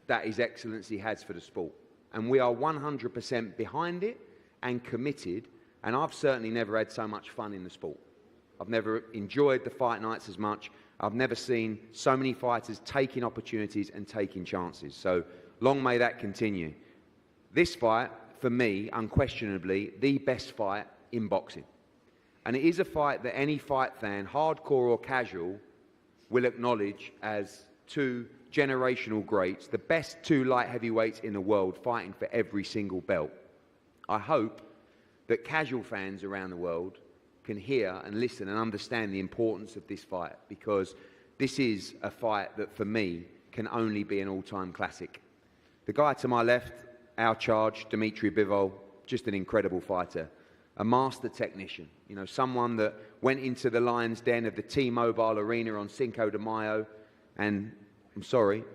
that His Excellency has for the sport. And we are 100% behind it and committed. And I've certainly never had so much fun in the sport. I've never enjoyed the fight nights as much. I've never seen so many fighters taking opportunities and taking chances. So long may that continue. This fight, for me, unquestionably, the best fight in boxing. And it is a fight that any fight fan, hardcore or casual, will acknowledge as two generational greats, the best two light heavyweights in the world fighting for every single belt. I hope that casual fans around the world can hear and listen and understand the importance of this fight, because this is a fight that, for me, can only be an all-time classic. The guy to my left, our charge, Dimitri Bivol, just an incredible fighter, a master technician, someone that went into the lion's den of the T-Mobile Arena on Cinco de Mayo and,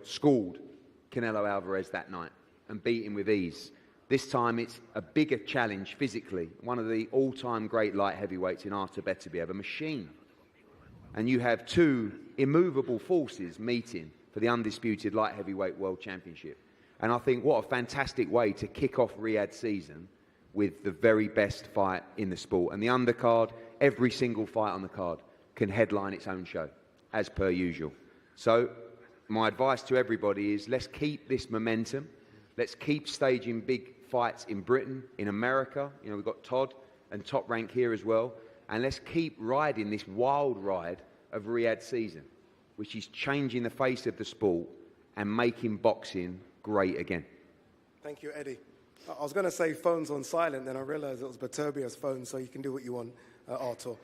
schooled Canelo Alvarez that night and beat him with ease. This time it's a bigger challenge physically. One of the all-time great light heavyweights in Artur Beterbiev, a machine. And you have two immovable forces meeting for the undisputed light heavyweight world championship. And I think what a fantastic way to kick off Riad Season with the very best fight in the sport. And the undercard, every single fight on the card can headline its own show, as per usual. So my advice to everybody is let's keep this momentum. Let's keep staging big fights in Britain, in America. You know, we've got Todd and Top Rank here as well. And let's keep riding this wild ride of Riad season, which is changing the face of the sport and making boxing great again. Thank you, Eddie. I was going to say phones on silent, then I realised it was Beterbiev's phone, so you can do what you want, Artur.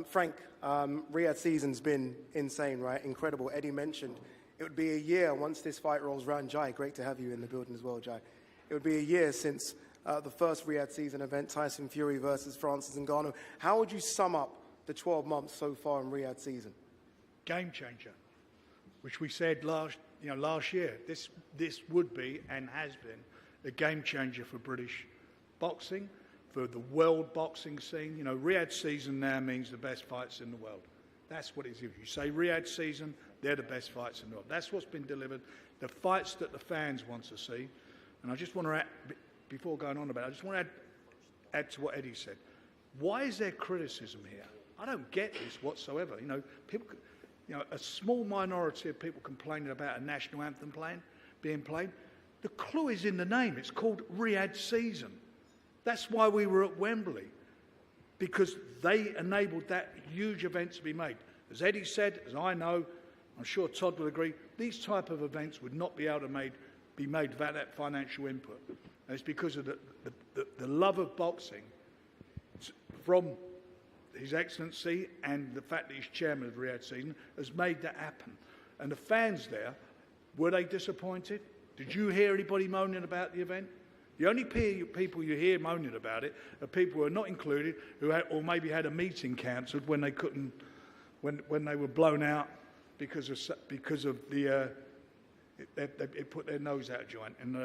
Frank, Riad season's been insane, right? Incredible. Eddie mentioned it would be a year once this fight rolls around. Jai, great to have you in the building as well, Jai. It would be a year since the first Riad season event, Tyson Fury versus Francis Ngannou. How would you sum up the 12 months so far in Riad season? Game changer, which we said last year. This would be and has been a game changer for British boxing, for the world boxing scene. You know, Riad season now means the best fights in the world. That's what it is. If you say Riad season, they're the best fights in the world. That's what's been delivered. The fights that the fans want to see. And I just want to add, before going on about it, I just want to add to what Eddie said. Why is there criticism here? I don't get this whatsoever. You know, people, you know, a small minority of people complaining about a national anthem being played. The clue is in the name. It's called Riad season. That's why we were at Wembley, because they enabled that huge event to be made. As Eddie said, as I know, I'm sure Todd will agree, these type of events would not be able to be made without that financial input. And it's because of the love of boxing from His Excellency and the fact that he's chairman of Riad season has made that happen. And the fans there, were they disappointed? Did you hear anybody moaning about the event? The only people you hear moaning about it are people who are not included, or maybe had a meeting cancelled when they couldn't, when they were blown out because of the it put their nose out of joint. And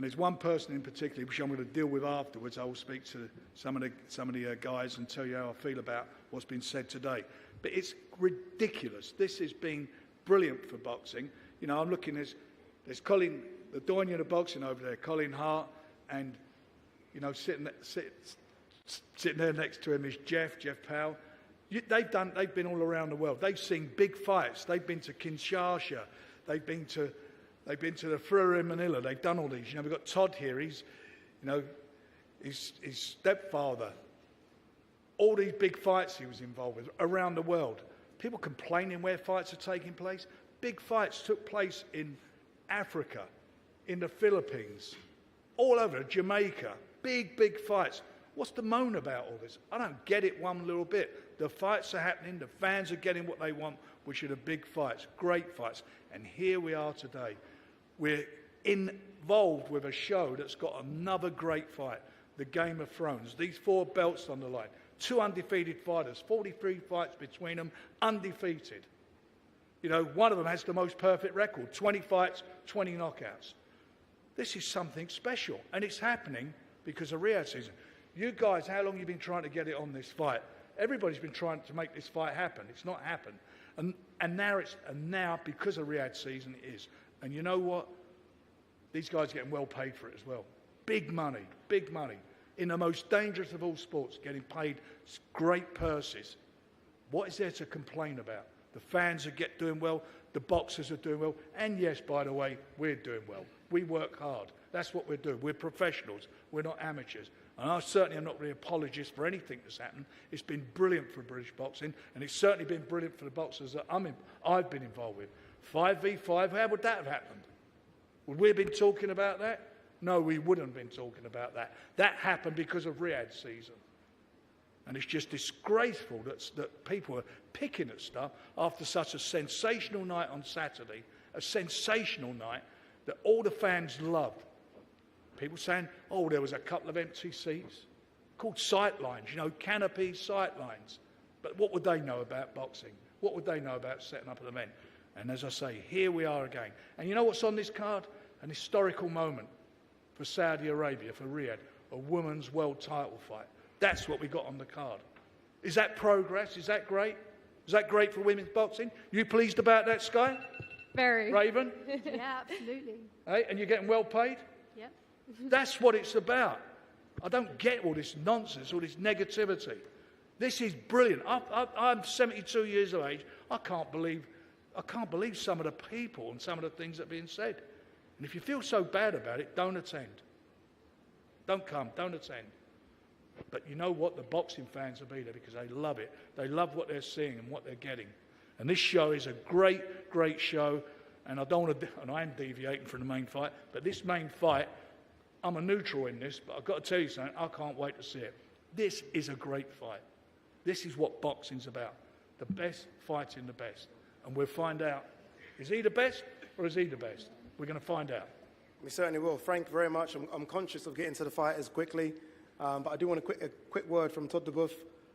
there's one person in particular, which I'm going to deal with afterwards. I will speak to some of the guys and tell you how I feel about what's been said today. But it's ridiculous. This has been brilliant for boxing. You know, I'm looking, there's Colin, the Doyen of boxing over there, Colin Hart, and, you know, sitting there next to him is Jeff Powell. They've been all around the world. They've seen big fights. They've been to Kinshasa. They've been to the Fleur in Manila. They've done all these. You know, we've got Todd here. He's, you know, his stepfather. All these big fights he was involved with around the world. People complaining where fights are taking place. Big fights took place in Africa, in the Philippines, all over Jamaica. Big fights. What's the moan about all this? I don't get it one little bit. The fights are happening. The fans are getting what they want, which are the big fights, great fights. And here we are today. We're involved with a show that's got another great fight, the Game of Thrones. These 4 belts on the line. 2 undefeated fighters, 43 fights between them, undefeated. You know, one of them has the most perfect record, 20 fights, 20 knockouts. This is something special, and it's happening because of Riad season. You guys, how long have you been trying to get it on this fight? Everybody's been trying to make this fight happen. It's not happened. And now because of Riad season it is. And you know what? These guys are getting well paid for it as well. Big money. In the most dangerous of all sports, getting paid great purses. What is there to complain about? The fans are doing well, the boxers are doing well, and yes, by the way, we're doing well. We work hard. That's what we're doing. We're professionals. We're not amateurs. And I certainly am not really an apologist for anything that's happened. It's been brilliant for British boxing, and it's certainly been brilliant for the boxers that I've been involved with. 5v5, how would that have happened? Would we have been talking about that? No, we wouldn't have been talking about that. That happened because of Riad season. And it's just disgraceful that people are picking at stuff after such a sensational night on Saturday, a sensational night that all the fans loved. People saying, oh, there was a couple of empty seats, called sightlines, you know, canopy sightlines. But what would they know about boxing? What would they know about setting up an event? And as I say, here we are again. And you know what's on this card? An historical moment for Saudi Arabia, for Riyadh, a women's world title fight. That's what we got on the card. Is that progress? Is that great? Is that great for women's boxing? You pleased about that, Sky? Very. Raven? Yeah, absolutely. Hey, and you're getting well paid? Yep. That's what it's about. I don't get all this nonsense, all this negativity. This is brilliant. I'm 72 years of age. I can't believe I can't believe some of the people and some of the things that are being said. And if you feel so bad about it, don't attend. Don't come, don't attend. But you know what? The boxing fans will be there because they love it. They love what they're seeing and what they're getting. And this show is a great, great show. And I don't want to, and I am deviating from the main fight, but this main fight, I'm a neutral in this, but I've got to tell you something, I can't wait to see it. This is a great fight. This is what boxing's about. The best fighting the best. And we'll find out, is he the best or is he the best? We're going to find out. We certainly will. Frank, very much. I'm conscious of getting to the fighters quickly, but I do want a quick word from Todd duBoef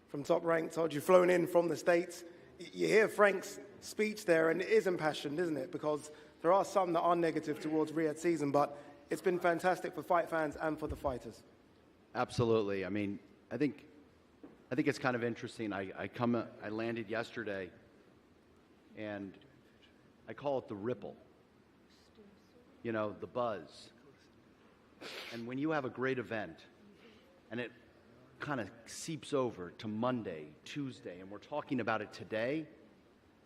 from Top Rank. Todd, you've flown in from the States. You hear Frank's speech there, and it is impassioned, isn't it? Because there are some that are negative towards Riad's season, but it's been fantastic for fight fans and for the fighters. Absolutely. I mean, I think it's kind of interesting. I landed yesterday, and I call it the ripple. You know, the buzz. And when you have a great event, and it kind of seeps over to Monday, Tuesday, and we're talking about it today,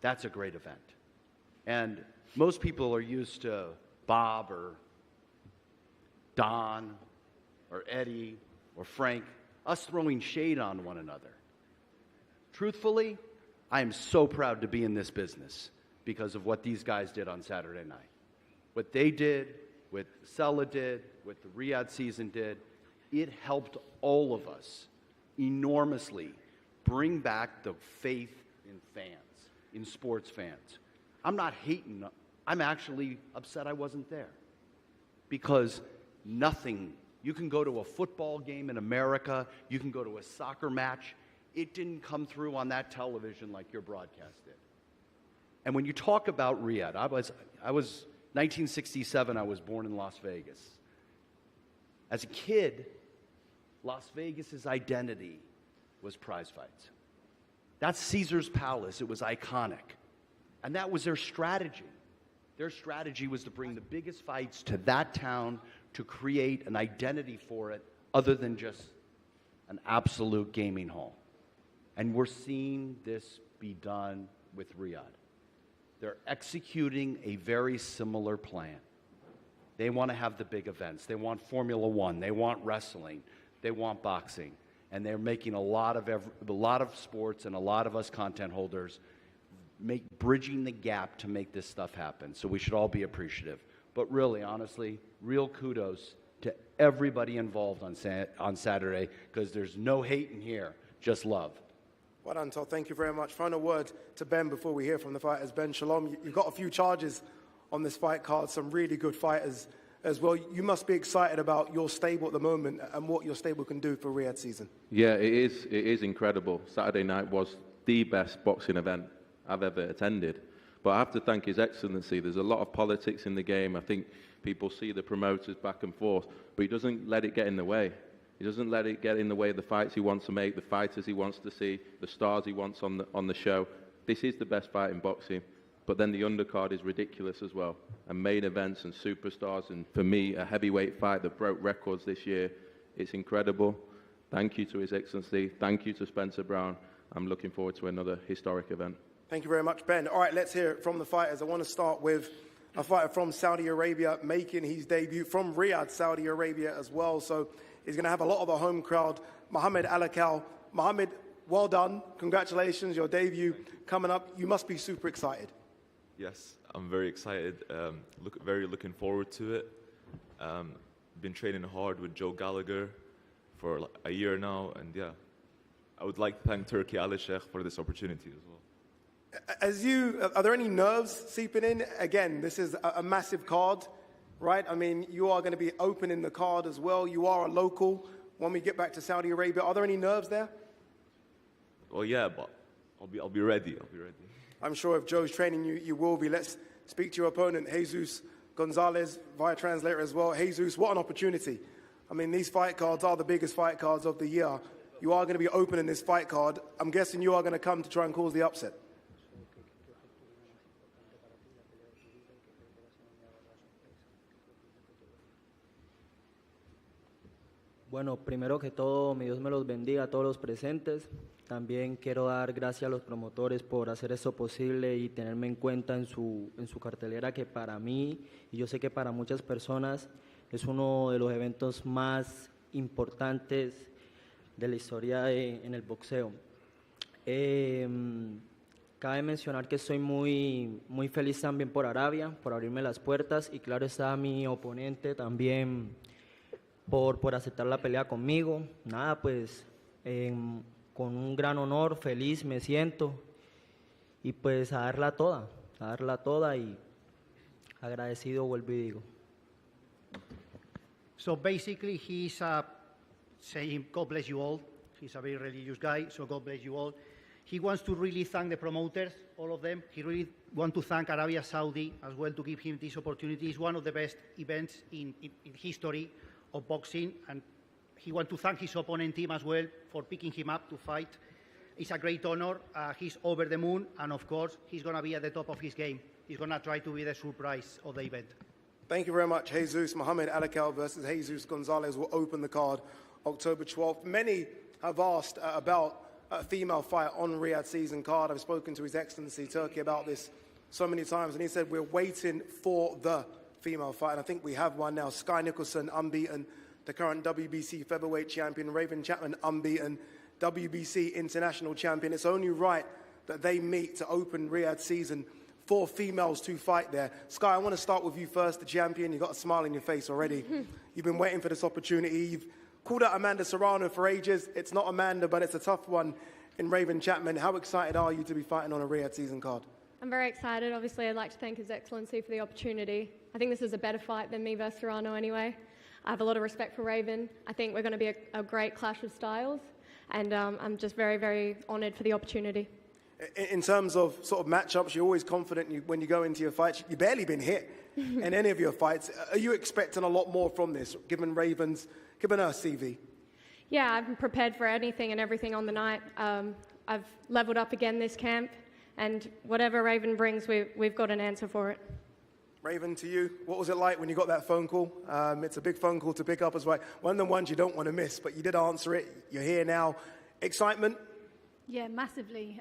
that's a great event. And most people are used to Bob or Don or Eddie or Frank, us throwing shade on one another. Truthfully, I am so proud to be in this business because of what these guys did on Saturday night. What they did, what Sella did, what the Riad season did, it helped all of us enormously bring back the faith in fans, in sports fans. I'm not hating. I'm actually upset I wasn't there. Because nothing, you can go to a football game in America, you can go to a soccer match, it didn't come through on that television like your broadcast did. And when you talk about Riad, I was 1967, I was born in Las Vegas. As a kid, Las Vegas's identity was prize fights. That's Caesar's Palace. It was iconic. And that was their strategy. Their strategy was to bring the biggest fights to that town to create an identity for it other than just an absolute gaming hall. And we're seeing this be done with Riad. They're executing a very similar plan. They want to have the big events. They want Formula One. They want wrestling. They want boxing. And they're making a lot of sports and a lot of us content holders bridging the gap to make this stuff happen. So we should all be appreciative. But really, honestly, real kudos to everybody involved on Saturday because there's no hate in here, just love. Well done, Todd. Thank you very much. Final word to Ben before we hear from the fighters. Ben, shalom. You've got a few charges on this fight card, some really good fighters as well. You must be excited about your stable at the moment and what your stable can do for Riad season. Yeah, it is incredible. Saturday night was the best boxing event I've ever attended. But I have to thank His Excellency. There's a lot of politics in the game. I think people see the promoters back and forth, but he doesn't let it get in the way. He doesn't let it get in the way of the fights he wants to make, the fighters he wants to see, the stars he wants on the show. This is the best fight in boxing. But then the undercard is ridiculous as well. And main events and superstars. And for me, a heavyweight fight that broke records this year. It's incredible. Thank you to His Excellency. Thank you to Spencer Brown. I'm looking forward to another historic event. Thank you very much, Ben. All right, let's hear it from the fighters. I want to start with a fighter from Saudi Arabia making his debut from Riyadh, Saudi Arabia as well. So he's going to have a lot of the home crowd. Mohammed Alakal. Mohammed, well done. Congratulations, your debut coming up. You must be super excited. Yes, I'm very excited. Looking forward to it. Been training hard with Joe Gallagher for like a year now, and yeah, I would like to thank Turkey Ali Sheikh for this opportunity as well. Are there any nerves seeping in? Again, this is a massive card, right? I mean, you are going to be opening the card as well. You are a local. When we get back to Saudi Arabia, are there any nerves there? Well, yeah, but I'll be ready. I'm sure if Joe's training you, you will be. Let's speak to your opponent, Jesus Gonzalez, via translator as well. Jesus, what an opportunity. I mean, these fight cards are the biggest fight cards of the year. You are going to be opening this fight card. I'm guessing you are going to come to try and cause the upset. Bueno, primero que todo, mi Dios me los bendiga a todos los presentes. También quiero dar gracias a los promotores por hacer esto posible y tenerme en cuenta en su cartelera, que para mí, y yo sé que para muchas personas, es uno de los eventos más importantes de la historia en el boxeo. Cabe mencionar que estoy muy feliz también por Arabia, por abrirme las puertas, y claro está mi oponente también por aceptar la pelea conmigo. Nada, pues con un gran honor, feliz me siento, y pues a darla toda y agradecido vuelvo y digo. So basically he's saying God bless you all. He's a very religious guy, so God bless you all. He wants to really thank the promoters, all of them. He really wants to thank Arabia Saudi as well to give him this opportunity. It's one of the best events in history of boxing, and he wants to thank his opponent team as well for picking him up to fight. It's a great honor. He's over the moon, and of course, he's going to be at the top of his game. He's going to try to be the surprise of the event. Thank you very much, Jesus. Mohamed Alakel versus Jesus Gonzalez will open the card October 12th. Many have asked about a female fight on Riad season card. I've spoken to His Excellency Turkey about this so many times, and he said we're waiting for the female fight, and I think we have one now. Sky Nicholson, unbeaten, the current WBC featherweight champion. Raven Chapman, unbeaten, WBC international champion. It's only right that they meet to open Riad season. 4 females to fight there. Sky, I want to start with you first, the champion. You've got a smile on your face already. You've been waiting for this opportunity. You've called out Amanda Serrano for ages. It's not Amanda, but it's a tough one in Raven Chapman. How excited are you to be fighting on a Riad season card? I'm very excited. Obviously, I'd like to thank His Excellency for the opportunity. I think this is a better fight than me versus Serrano anyway. I have a lot of respect for Raven. I think we're going to be a great clash of styles, and I'm just very, very honoured for the opportunity. In terms of sort of matchups, you're always confident when you go into your fights. You've barely been hit in any of your fights. Are you expecting a lot more from this, given her CV? Yeah, I'm prepared for anything and everything on the night. I've leveled up again this camp, and whatever Raven brings, we've got an answer for it. Raven, to you, what was it like when you got that phone call? It's a big phone call to pick up as well. One of the ones you don't want to miss, but you did answer it. You're here now. Excitement? Yeah, massively.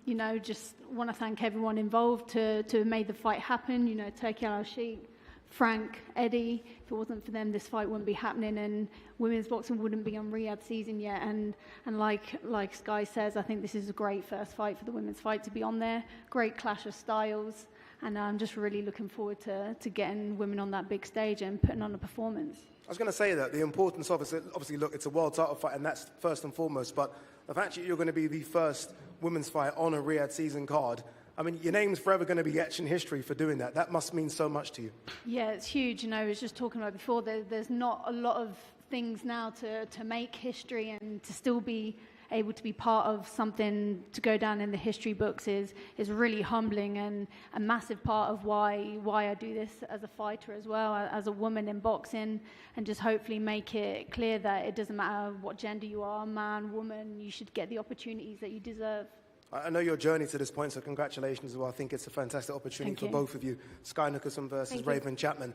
You know, just want to thank everyone involved to have made the fight happen. You know, Turkey Al-Sheikh, Frank, Eddie. If it wasn't for them, this fight wouldn't be happening, and women's boxing wouldn't be on Riad season yet. And like Sky says, I think this is a great first fight for the women's fight to be on there. Great clash of styles, and I'm just really looking forward to getting women on that big stage and putting on a performance. I was going to say that the importance of it, obviously, look, it's a world title fight, and that's first and foremost, but the fact that you're going to be the first women's fight on a Riad season card, I mean, your name's forever going to be etched in history for doing that. That must mean so much to you. Yeah, it's huge. You know, I was just talking about before, there's not a lot of things now to make history, and to still be able to be part of something to go down in the history books is really humbling, and a massive part of why I do this as a fighter as well, as a woman in boxing, and just hopefully make it clear that it doesn't matter what gender you are, man, woman, you should get the opportunities that you deserve. I know your journey to this point, so congratulations as well. I think it's a fantastic opportunity for both of you. Sky Nicholson versus Raven Chapman.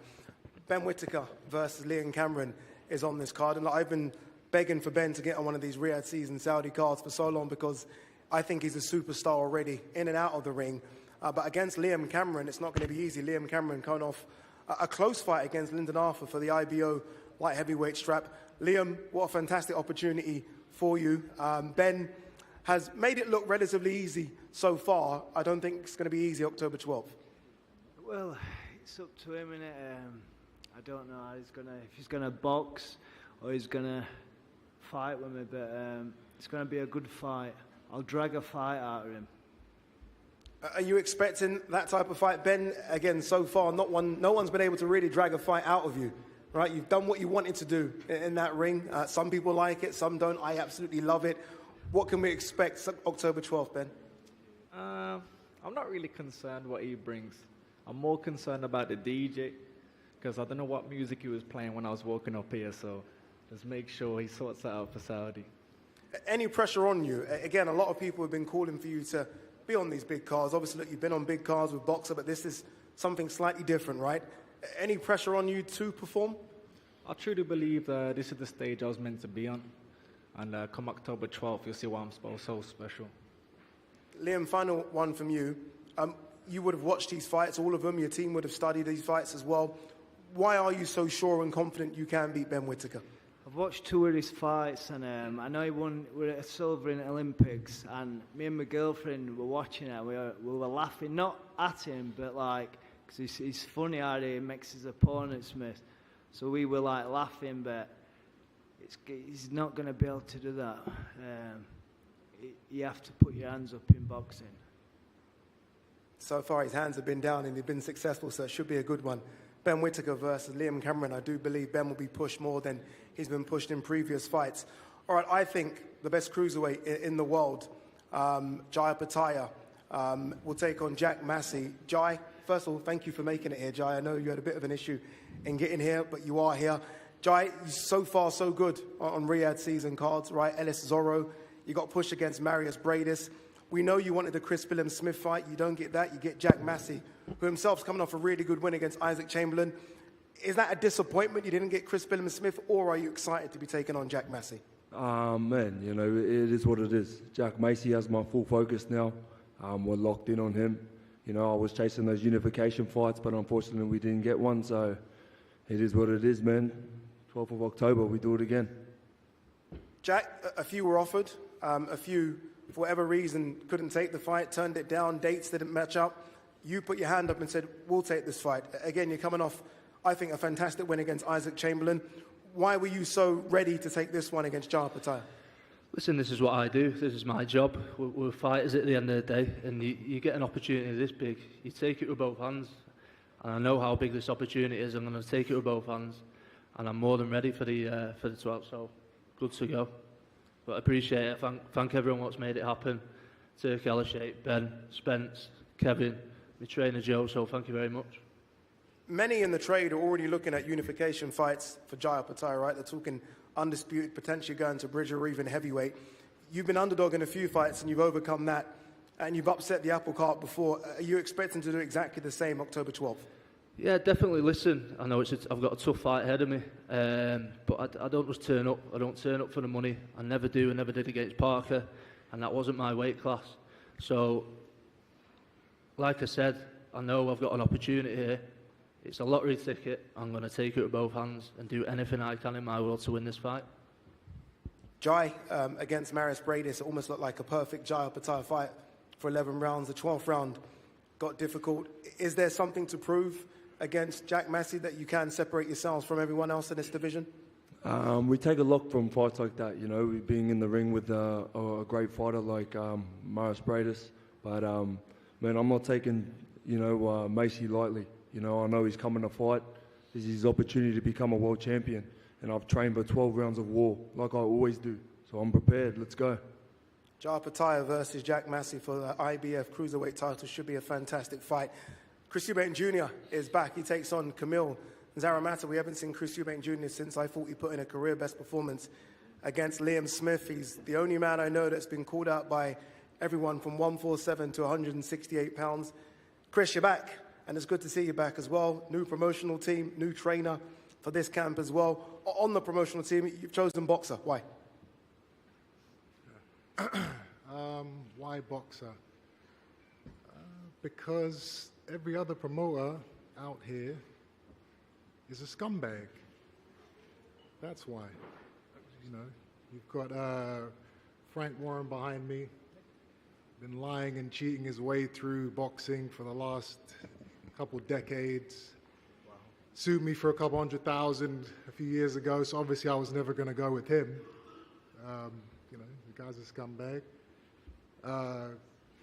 Ben Whittaker versus Liam Cameron is on this card, and I've been begging for Ben to get on one of these Riad season Saudi cards for so long, because I think he's a superstar already, in and out of the ring. But against Liam Cameron, it's not going to be easy. Liam Cameron coming off a close fight against Lyndon Arthur for the IBO light heavyweight strap. Liam, what a fantastic opportunity for you. Ben has made it look relatively easy so far. I don't think it's going to be easy October 12th. Well, it's up to him, innit? I don't know how if he's going to box or he's going to fight with me, but it's going to be a good fight. I'll drag a fight out of him. Are you expecting that type of fight, Ben? Again, so far, no one's been able to really drag a fight out of you, right? You've done what you wanted to do in that ring. Some people like it, some don't. I absolutely love it. What can we expect October 12th, Ben? I'm not really concerned what he brings. I'm more concerned about the DJ, because I don't know what music he was playing when I was walking up here, so just make sure he sorts that out for Saudi. Any pressure on you? Again, a lot of people have been calling for you to be on these big cards. Obviously, look, you've been on big cards with Boxer, but this is something slightly different, right? Any pressure on you to perform? I truly believe this is the stage I was meant to be on. And come October 12th, you'll see why I'm so special. Liam, final one from you. You would have watched these fights, all of them. Your team would have studied these fights as well. Why are you so sure and confident you can beat Ben Whittaker? I've watched 2 of his fights, and I know he won with a silver in the Olympics. And me and my girlfriend were watching it. We were laughing, not at him, but like, because he's funny how he makes his opponents miss. So we were like laughing, but he's not going to be able to do that. You have to put your hands up in boxing. So far, his hands have been down and they've been successful, so it should be a good one. Ben Whittaker versus Liam Cameron. I do believe Ben will be pushed more than he's been pushed in previous fights. All right, I think the best cruiserweight in the world, Jai Pataya, will take on Jack Massey. Jai, first of all, thank you for making it here, Jai. I know you had a bit of an issue in getting here, but you are here. Jai, so far so good on Riad season cards, right? Ellis Zorro, you got pushed against Marius Bradis. We know you wanted the Chris Billam-Smith fight. You don't get that. You get Jack Massey, who himself's coming off a really good win against Isaac Chamberlain. Is that a disappointment you didn't get Chris Billam-Smith, or are you excited to be taking on Jack Massey? Man, you know, it is what it is. Jack Massey has my full focus now. We're locked in on him. You know, I was chasing those unification fights, but unfortunately we didn't get one, so it is what it is, man. 12th of October, we do it again. Jack, a few were offered. A few, for whatever reason, couldn't take the fight, turned it down, dates didn't match up. You put your hand up and said, we'll take this fight. Again, you're coming off, I think, a fantastic win against Isaac Chamberlain. Why were you so ready to take this one against Jai Pataya? Listen, this is what I do. This is my job. We're fighters at the end of the day, and you get an opportunity this big, you take it with both hands. And I know how big this opportunity is. I'm going to take it with both hands, and I'm more than ready for the 12th. So good to go. But I appreciate it. Thank everyone what's made it happen. Turk, Elishate, Ben, Spence, Kevin, my trainer Joe. So thank you very much. Many in the trade are already looking at unification fights for Jai Pataya, right? They're talking undisputed, potentially going to bridge or even heavyweight. You've been underdog in a few fights and you've overcome that, and you've upset the apple cart before. Are you expecting to do exactly the same October 12th? Yeah, definitely. Listen, I know I've got a tough fight ahead of me, but I don't just turn up. I don't turn up for the money. I never do. I never did against Parker, and that wasn't my weight class. So, like I said, I know I've got an opportunity here. It's a lottery ticket. I'm going to take it with both hands and do anything I can in my world to win this fight. Jai, against Marius Bradis, it almost looked like a perfect Jai Pataya fight for 11 rounds. The 12th round got difficult. Is there something to prove against Jack Massey that you can separate yourselves from everyone else in this division? We take a lot from fights like that, you know, being in the ring with a great fighter like Marius Bradis. But, man, I'm not taking, you know, Massey lightly. You know, I know he's coming to fight. This is his opportunity to become a world champion. And I've trained for 12 rounds of war, like I always do. So I'm prepared. Let's go. Jai Pataya versus Jack Massey for the IBF Cruiserweight title should be a fantastic fight. Chris Eubank Jr. is back. He takes on Kamil Zaramata. We haven't seen Chris Eubank Jr. since I thought he put in a career-best performance against Liam Smith. He's the only man I know that's been called out by everyone from 147 to 168 pounds. Chris, you're back. And it's good to see you back as well. New promotional team, new trainer for this camp as well. On the promotional team, you've chosen boxer. Why? Why boxer? Because every other promoter out here is a scumbag. That's why. You know, you've got Frank Warren behind me, been lying and cheating his way through boxing for the last couple decades. Wow. Sued me for a couple $100,000 a few years ago, so obviously I was never going to go with him. You know, the guy's a scumbag.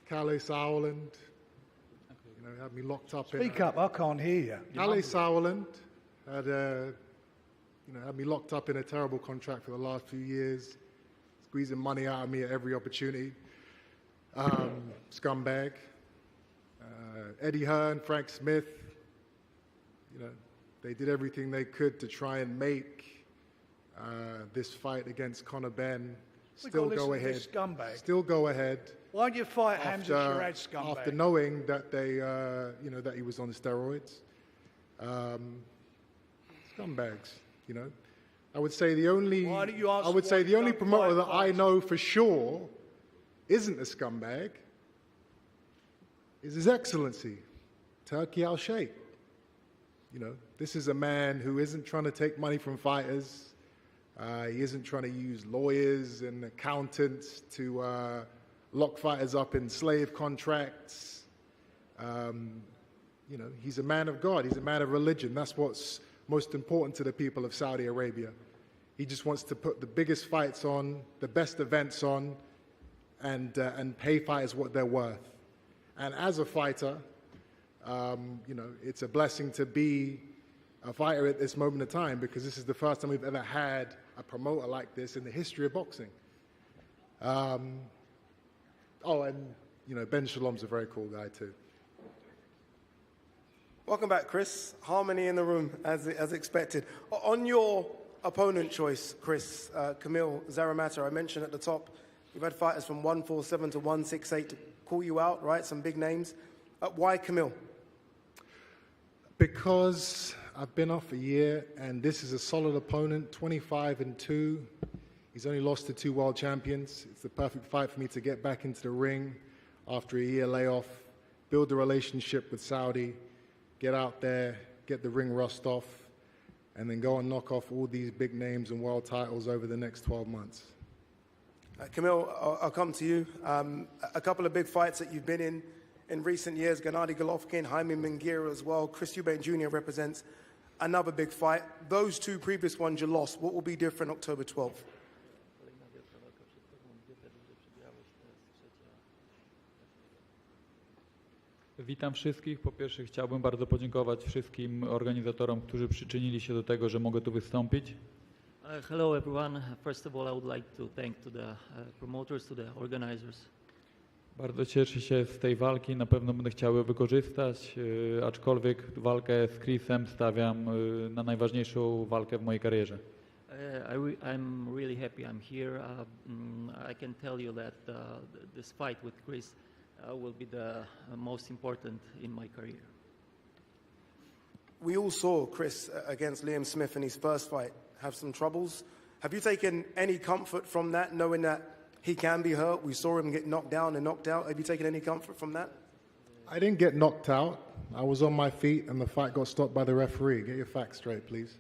Kalle Sauerland, you know, had me locked up. Speak up, I can't hear you. Kalle Sauerland had, you know, had me locked up in a terrible contract for the last few years, squeezing money out of me at every opportunity. Scumbag. Eddie Hearn, Frank Smith, you know, they did everything they could to try and make this fight against Conor Benn still go ahead. Still go ahead. Why do you fight Hamza Sheeraz, scumbag? After knowing that they, you know, that he was on steroids. Scumbags. You know, I would say the only Why don't you answer I would say why the you only don't promoter fight that I know for sure isn't a scumbag is His Excellency Turkey Al-Sheikh. You know, this is a man who isn't trying to take money from fighters. He isn't trying to use lawyers and accountants to lock fighters up in slave contracts. You know, he's a man of God. He's a man of religion. That's what's most important to the people of Saudi Arabia. He just wants to put the biggest fights on, the best events on, and pay fighters what they're worth. And as a fighter, you know, it's a blessing to be a fighter at this moment of time, because this is the first time we've ever had a promoter like this in the history of boxing. Oh, and, you know, Ben Shalom's a very cool guy too. Welcome back, Chris. Harmony in the room, as expected. On your opponent choice, Chris, Kamil Zaramata, I mentioned at the top, you've had fighters from 147 to 168 to call you out, right? Some big names. Why Kamil? Because I've been off a year, and this is a solid opponent, 25-2. He's only lost to 2 world champions. It's the perfect fight for me to get back into the ring after a year layoff, build a relationship with Saudi, get out there, get the ring rust off, and then go and knock off all these big names and world titles over the next 12 months. Kamil, I'll come to you. A couple of big fights that you've been in recent years, Gennady Golovkin, Jaime Munguia as well. Chris Eubank Jr. represents another big fight. Those 2 previous ones you lost. What will be different October 12th? Witam wszystkich. Po pierwsze chciałbym bardzo podziękować wszystkim organizatorom, którzy przyczynili się do tego, że mogę tu wystąpić. Hello everyone. First of all, I would like to thank to the promoters, to the organizers. Bardzo cieszę się z tej walki, na pewno będę chciał ją wykorzystać, aczkolwiek walkę z Chrisem stawiam na najważniejszą walkę w mojej karierze. I'm really happy I'm here. I can tell you that this fight with Chris will be the most important in my career. We all saw Chris against Liam Smith in his first fight have some troubles. Have you taken any comfort from that, knowing that he can be hurt? We saw him get knocked down and knocked out. Have you taken any comfort from that? I didn't get knocked out. I was on my feet, and the fight got stopped by the referee. Get your facts straight, please.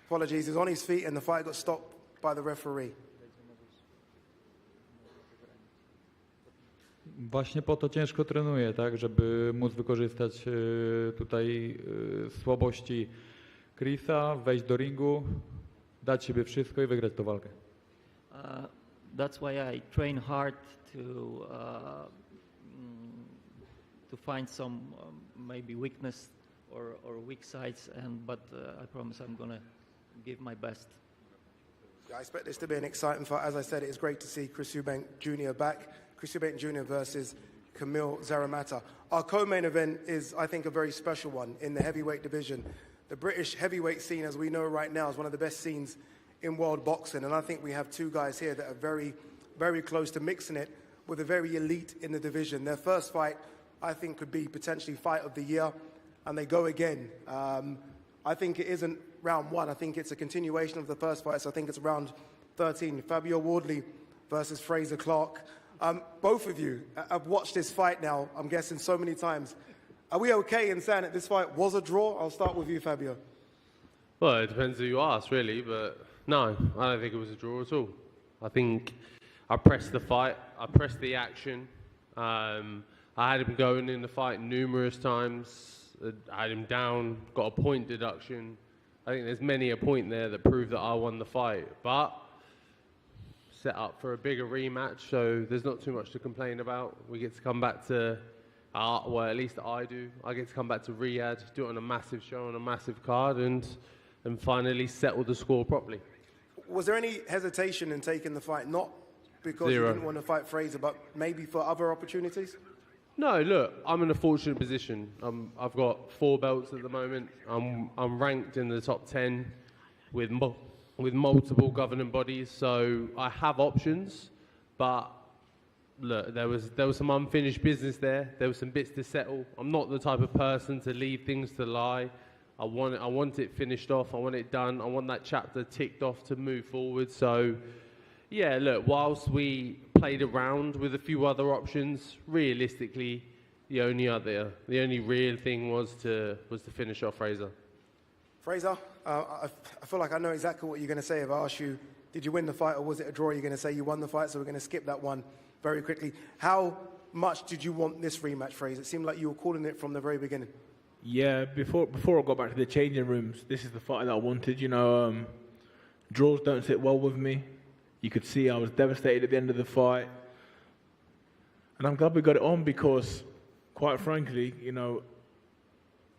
Apologies. He was on his feet, and the fight got stopped by the referee. Właśnie po to ciężko trenuję, tak, żeby móc wykorzystać tutaj słabości Chrisa, wejść do ringu, dać siebie wszystko i wygrać tę walkę. That's why I train hard to find some maybe weakness or weak sides, but I promise I'm gonna give my best. I expect this to be an exciting fight. As I said, it is great to see Chris Eubank Jr. back. Chris Eubank Jr. versus Kamil Zaramata. Our co-main event is, I think, a very special one in the heavyweight division. The British heavyweight scene, as we know right now, is one of the best scenes in world boxing. And I think we have 2 guys here that are very, very close to mixing it with a very elite in the division. Their first fight, I think, could be potentially fight of the year. And they go again. I think it isn't round 1. I think it's a continuation of the first fight. So I think it's round 13. Fabio Wardley versus Frazer Clarke. Both of you have watched this fight now, I'm guessing, so many times. Are we okay in saying that this fight was a draw? I'll start with you, Fabio. Well, it depends who you ask, really, but no, I don't think it was a draw at all. I think I pressed the fight, I pressed the action. I had him going in the fight numerous times. I had him down, got a point deduction. I think there's many a point there that proved that I won the fight, but set up for a bigger rematch, so there's not too much to complain about. We get to come back to, well, at least I do. I get to come back to Riad, do it on a massive show, on a massive card, and finally settle the score properly. Was there any hesitation in taking the fight? Not because you didn't want to fight Frazer, but maybe for other opportunities? No, look, I'm in a fortunate position. I've got 4 belts at the moment. I'm ranked in the top 10 with multiple governing bodies, so I have options. But look, there was some unfinished business there. There were some bits to settle. I'm not the type of person to leave things to lie. I want it finished off. I want it done. I want that chapter ticked off to move forward. So, yeah, look, whilst we played around with a few other options, realistically, the only real thing was to finish off Fraser. Fraser, I feel like I know exactly what you're going to say if I ask you, did you win the fight or was it a draw? You're going to say you won the fight, so we're going to skip that one very quickly. How much did you want this rematch, Fraser? It seemed like you were calling it from the very beginning. Yeah, before I got back to the changing rooms, this is the fight that I wanted. You know, draws don't sit well with me. You could see I was devastated at the end of the fight. And I'm glad we got it on because, quite frankly, you know,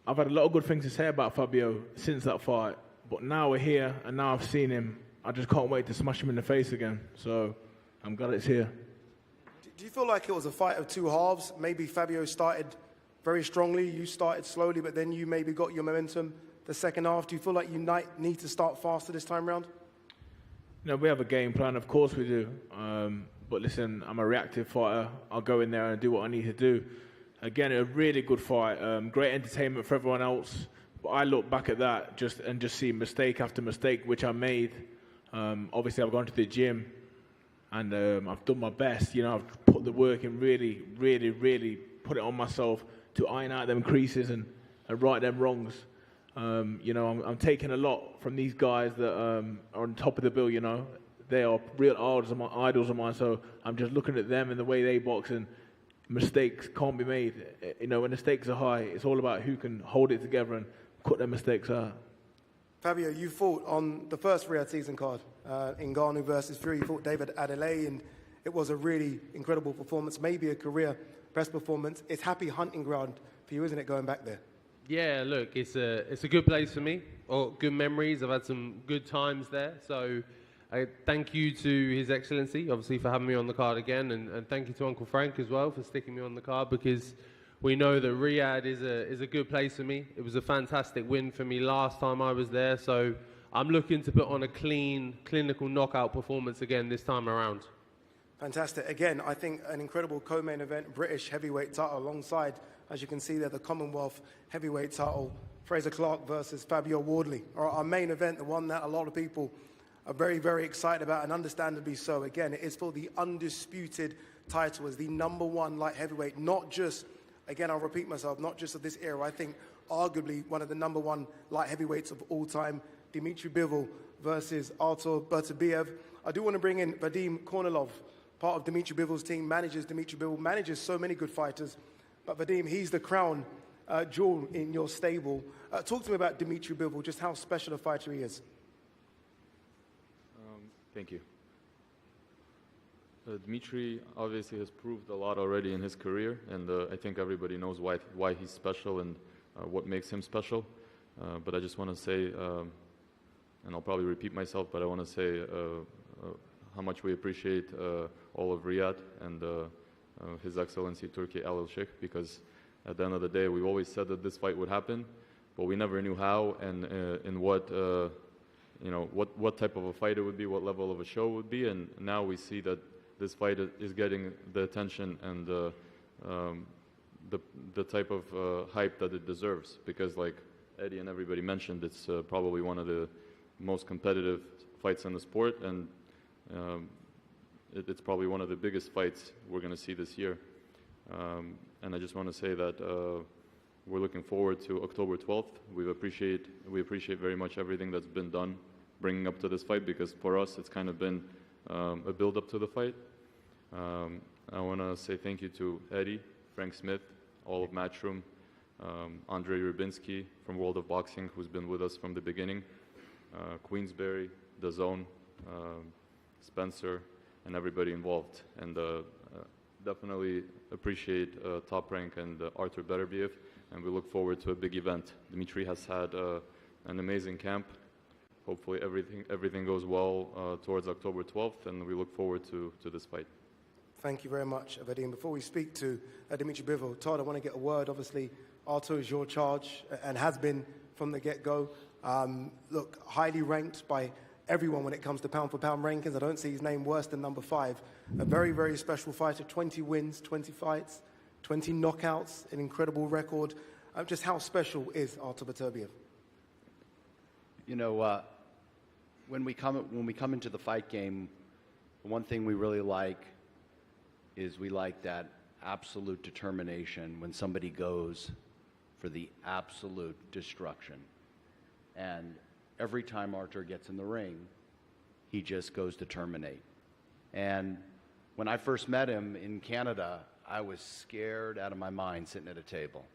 I've had a lot of good things to say about Fabio since that fight. But now we're here and now I've seen him. I just can't wait to smash him in the face again. So I'm glad it's here. Do you feel like it was a fight of two halves? Maybe Fabio started very strongly, you started slowly, but then you maybe got your momentum the second half. Do you feel like you need to start faster this time round? You know, we have a game plan, of course we do. But listen, I'm a reactive fighter. I'll go in there and do what I need to do. Again, a really good fight, great entertainment for everyone else. But I look back at that just see mistake after mistake, which I made. Obviously, I've gone to the gym and I've done my best. You know, I've put the work in, really, really, really put it on myself to iron out them creases and right them wrongs. You know, I'm taking a lot from these guys that are on top of the bill, you know. They are real idols of mine, so I'm just looking at them and the way they box, and mistakes can't be made. You know, when the stakes are high, it's all about who can hold it together and cut their mistakes out. Fabio, you fought on the first Riad season card in Ngannou versus Fury. You fought David Adeleye, and it was a really incredible performance, maybe a career best performance. It's happy hunting ground for you, isn't it, going back there? Yeah, look, it's a good place for me. Good memories. I've had some good times there. So I thank you to His Excellency, obviously, for having me on the card again, and thank you to Uncle Frank as well for sticking me on the card, because we know that Riad is a good place for me. It was a fantastic win for me last time I was there, so I'm looking to put on a clean, clinical knockout performance again this time around. Fantastic. Again, I think an incredible co-main event, British heavyweight title alongside, as you can see there, the Commonwealth heavyweight title, Fraser Clarke versus Fabio Wardley. Our main event, the one that a lot of people are very, very excited about, and understandably so. Again, it is for the undisputed title as the #1 light heavyweight, not just, again, I'll repeat myself, not just of this era. I think arguably one of the #1 light heavyweights of all time, Dmitry Bivol versus Artur Beterbiev. I do want to bring in Vadim Kornilov, part of Dmitry Bivol's team, Dmitry Bivol manages so many good fighters. But Vadim, he's the crown jewel in your stable. Talk to me about Dmitry Bivol, just how special a fighter he is. Thank you. Dmitry obviously has proved a lot already in his career, and I think everybody knows why he's special and what makes him special. But I just want to say, and I'll probably repeat myself, but I want to say how much we appreciate all of Riad and His Excellency Turki Al-Sheikh, because at the end of the day, we've always said that this fight would happen, but we never knew how and in what what type of a fight it would be, what level of a show it would be, and now we see that this fight is getting the attention and the type of hype that it deserves, because like Eddie and everybody mentioned, it's probably one of the most competitive fights in the sport, and it's probably one of the biggest fights we're going to see this year. And I just want to say that we're looking forward to October 12th. We appreciate very much everything that's been done bringing up to this fight, because for us it's kind of been a build-up to the fight. I want to say thank you to Eddie, Frank Smith, all of Matchroom, Andrei Rubinski from World of Boxing, who's been with us from the beginning, Queensberry, DAZN, Spencer, and everybody involved. And definitely appreciate Top Rank and Artur Beterbiev, and we look forward to a big event. Dmitry has had an amazing camp. Hopefully everything goes well towards October 12th, and we look forward to this fight. Thank you very much, Vadim. Before we speak to Dmitry Bivol, Todd, I want to get a word. Obviously, Artur is your charge and has been from the get-go. Look, highly ranked by everyone when it comes to pound-for-pound rankings. I don't see his name worse than #5. A very, very special fighter, 20 wins, 20 fights, 20 knockouts, an incredible record. Just how special is Artur Beterbiev? You know, when we come into the fight game, the one thing we really like is we like that absolute determination when somebody goes for the absolute destruction. And every time Artur gets in the ring, he just goes to terminate. And when I first met him in Canada, I was scared out of my mind sitting at a table.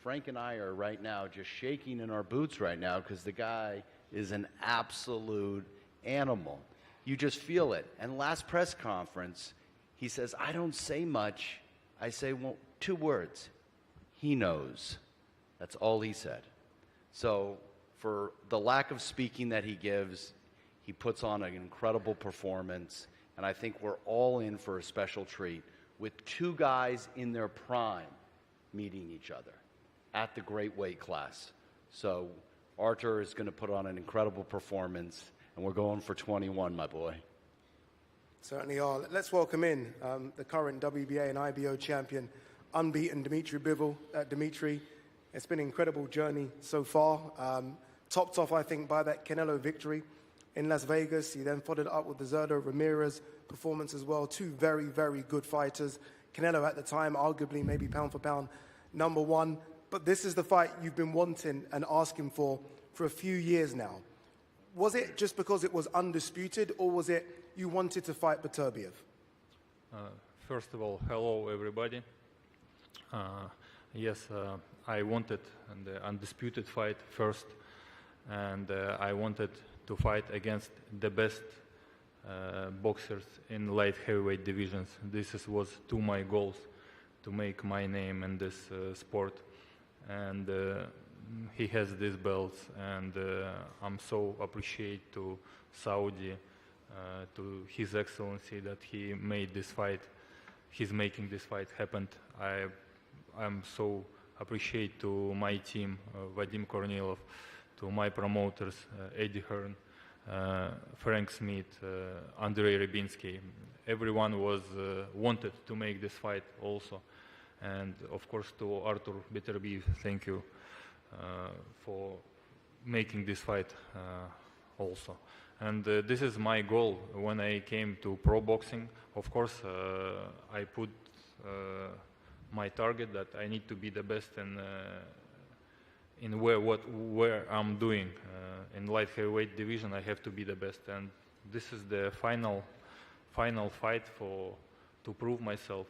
Frank and I are right now just shaking in our boots right now because the guy is an absolute animal. You just feel it. And last press conference, he says, I don't say much. I say, well, 2 words. He knows. That's all he said. So for the lack of speaking that he gives, he puts on an incredible performance. And I think we're all in for a special treat with 2 guys in their prime meeting each other at the great weight class. So Artur is going to put on an incredible performance, and we're going for 21, my boy. Certainly are. Let's welcome in the current WBA and IBO champion, unbeaten Dimitri Bivol. Dimitri, it's been an incredible journey so far. Topped off, I think, by that Canelo victory in Las Vegas. He then followed up with the Zurdo Ramirez performance as well. 2 very, very good fighters. Canelo at the time, arguably maybe pound for pound #1. But this is the fight you've been wanting and asking for a few years now. Was it just because it was undisputed, or was it you wanted to fight Beterbiev? First of all, hello everybody. Yes, I wanted the undisputed fight first, and I wanted to fight against the best boxers in light heavyweight divisions. This was 2 my goals, to make my name in this sport. And he has these belts, and I'm so appreciate to Saudi, to His Excellency that he made this fight. He's making this fight happen. I'm so appreciate to my team, Vadim Kornilov, to my promoters, Eddie Hearn, Frank Smith, Andrei Rybinski. Everyone was wanted to make this fight also. And of course to Artur Beterbiev, thank you for making this fight also. And this is my goal when I came to pro boxing. Of course, I put my target that I need to be the best in where I'm doing. In light heavyweight division, I have to be the best, and this is the final fight to prove myself.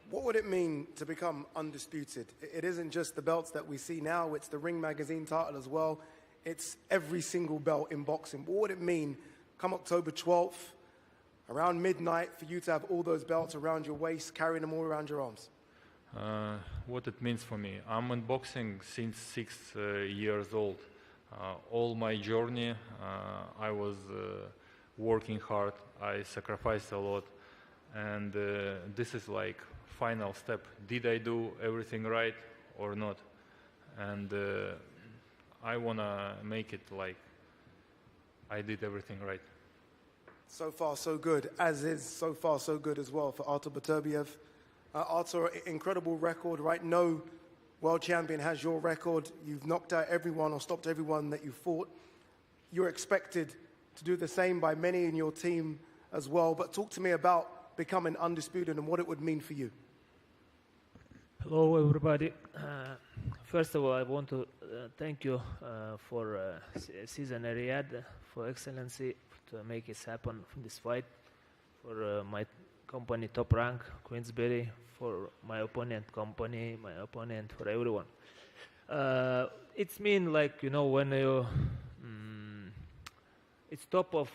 What would it mean to become undisputed? It isn't just the belts that we see now, it's the Ring Magazine title as well. It's every single belt in boxing. What would it mean come October 12th, around midnight, for you to have all those belts around your waist, carrying them all around your arms? What it means for me, I'm in boxing since 6 years old. All my journey, I was working hard, I sacrificed a lot, and this is like final step. Did I do everything right or not? And I want to make it like I did everything right. So far, so good, as is so far, so good as well for Artur Beterbiev. Artur, incredible record, right? No world champion has your record. You've knocked out everyone or stopped everyone that you fought. You're expected to do the same by many in your team as well. But talk to me about becoming undisputed and what it would mean for you. Hello, everybody. First of all, I want to thank you for season Riad, for excellency, to make it happen for this fight, for my company Top Rank, Queensberry, for my opponent company, my opponent, for everyone. It's mean like, you know, when you, it's top of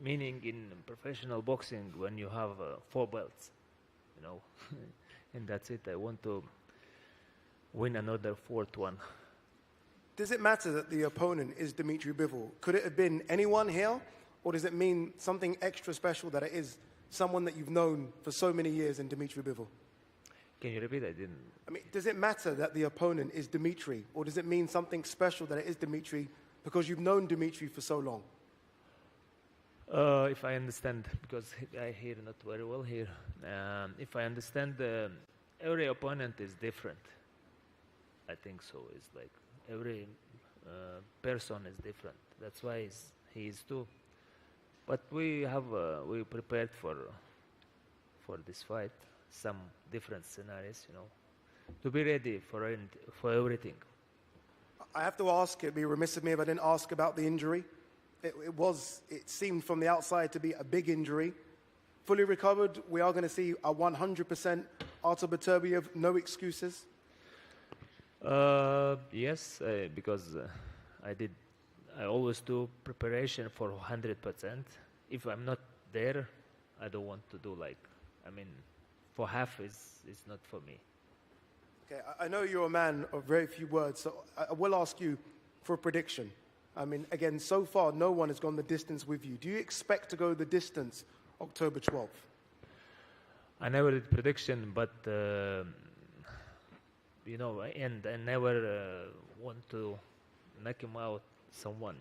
meaning in professional boxing when you have 4 belts, you know, and that's it. I want to win another 4th one. Does it matter that the opponent is Dimitri Bivol? Could it have been anyone here, or does it mean something extra special that it is someone that you've known for so many years in Dimitri Bivol? Can you repeat? I didn't. I mean, does it matter that the opponent is Dimitri, or does it mean something special that it is Dimitri because you've known Dimitri for so long? If I understand, because I hear not very well here. If I understand, every opponent is different. I think so. It's like every person is different. That's why he is too. But we prepared for this fight some different scenarios, to be ready for everything. I have to ask, it'd be remiss of me if I didn't ask about the injury. It seemed from the outside to be a big injury. Fully recovered, we are going to see a 100% Artur Beterbiev, no excuses? Yes, because I always do preparation for 100%. If I'm not there, I don't want to do for half is not for me. Okay, I know you're a man of very few words, so I will ask you for a prediction. Again, so far, no one has gone the distance with you. Do you expect to go the distance October 12th? I never did prediction, but and I never want to knock him out. Someone,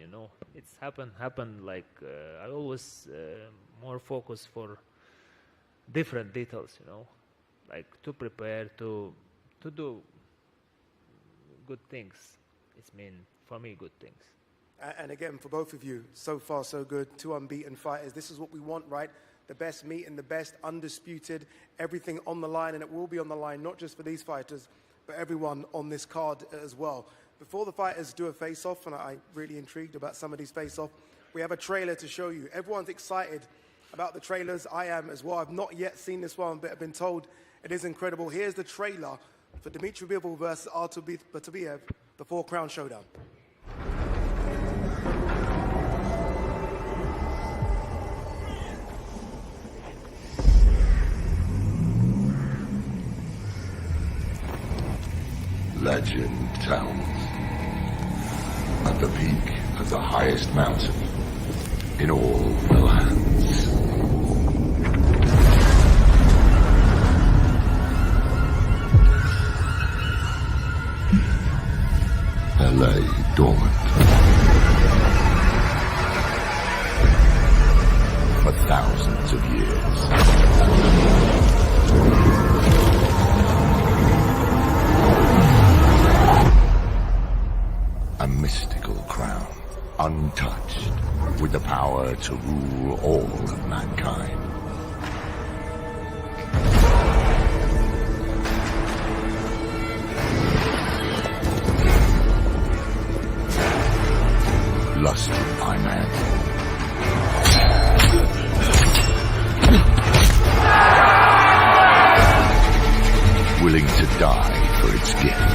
it's happened. I always more focus for different details, to prepare to do good things. For me, good things. And again, for both of you, so far so good. 2 unbeaten fighters. This is what we want, right? The best meet and the best, undisputed, everything on the line, and it will be on the line, not just for these fighters, but everyone on this card as well. Before the fighters do a face-off, and I'm really intrigued about some of these face-off, we have a trailer to show you. Everyone's excited about the trailers. I am as well. I've not yet seen this one, but I've been told it is incredible. Here's the trailer for Dimitri Bivol versus Artur Beterbiev, the 4-Crown Showdown. Legend tells, at the peak of the highest mountain in all the lands, there lay dormant for thousands of years. A mystical crown, untouched, with the power to rule all of mankind. Lusted by man. Willing to die for its gift.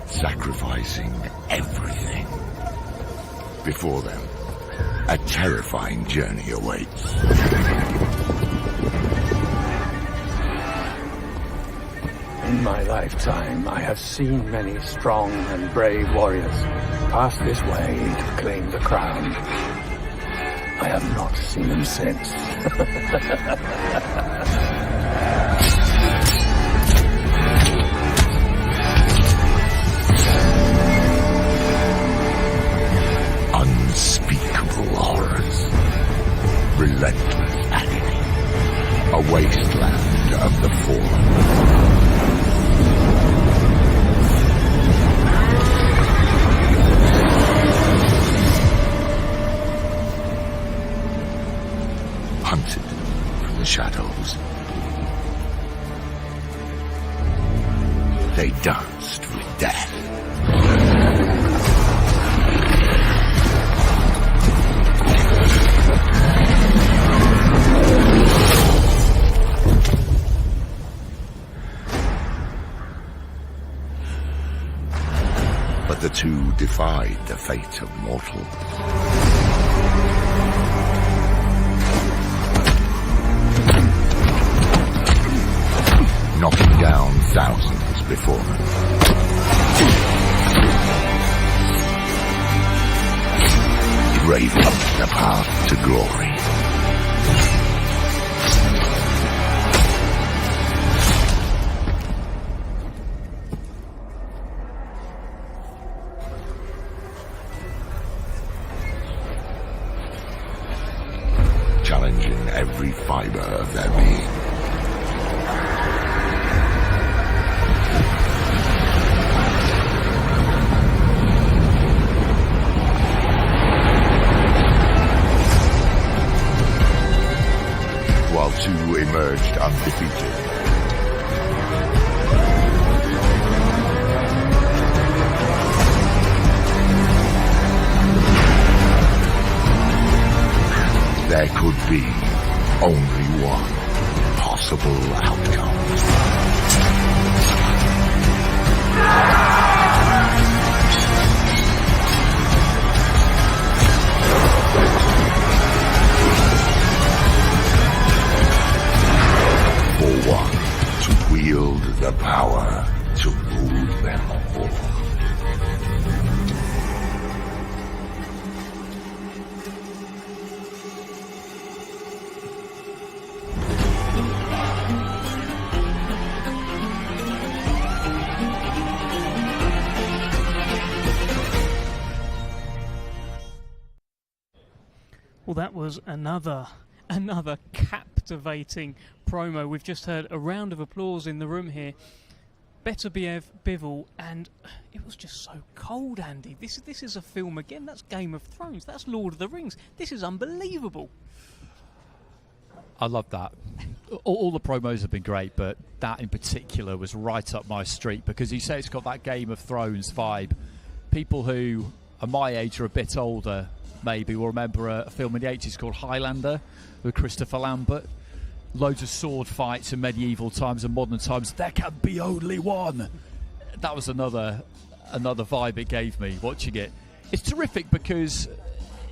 Sacrificing everything. Before them, a terrifying journey awaits. In my lifetime, I have seen many strong and brave warriors pass this way to claim the crown. I have not seen them since. Unspeakable horrors, relentless agony, a wasteland of the fallen. Hunted from the shadows, they danced with death. But the two defied the fate of mortals. Knocking down thousands before them. Braving the path to glory. left undefeated. There could be only one possible outcome. For one to wield the power to rule them all. Well, that was another captivating promo. We've just heard a round of applause in the room here. Beterbiev, Bivol, and it was just so cold, Andy. This is a film again. That's Game of Thrones. That's Lord of the Rings. This is unbelievable. I love that. All the promos have been great, but that in particular was right up my street because you say it's got that Game of Thrones vibe. People who are my age or a bit older maybe will remember a film in the 80s called Highlander with Christopher Lambert. Loads of sword fights in medieval times and modern times. There can be only one. That was another vibe it gave me watching it. It's terrific because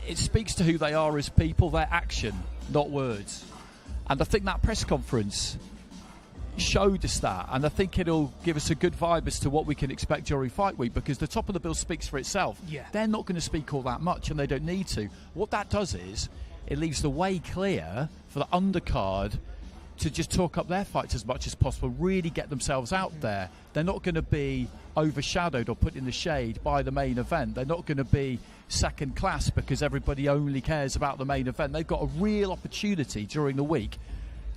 it speaks to who they are as people, their action, not words. And I think that press conference showed us that, and I think it'll give us a good vibe as to what we can expect during fight week, because the top of the bill speaks for itself. Yeah. They're not going to speak all that much, and they don't need to. What that does is it leaves the way clear for the undercard to just talk up their fights as much as possible, really get themselves out there. They're not going to be overshadowed or put in the shade by the main event. They're not going to be second class because everybody only cares about the main event. They've got a real opportunity during the week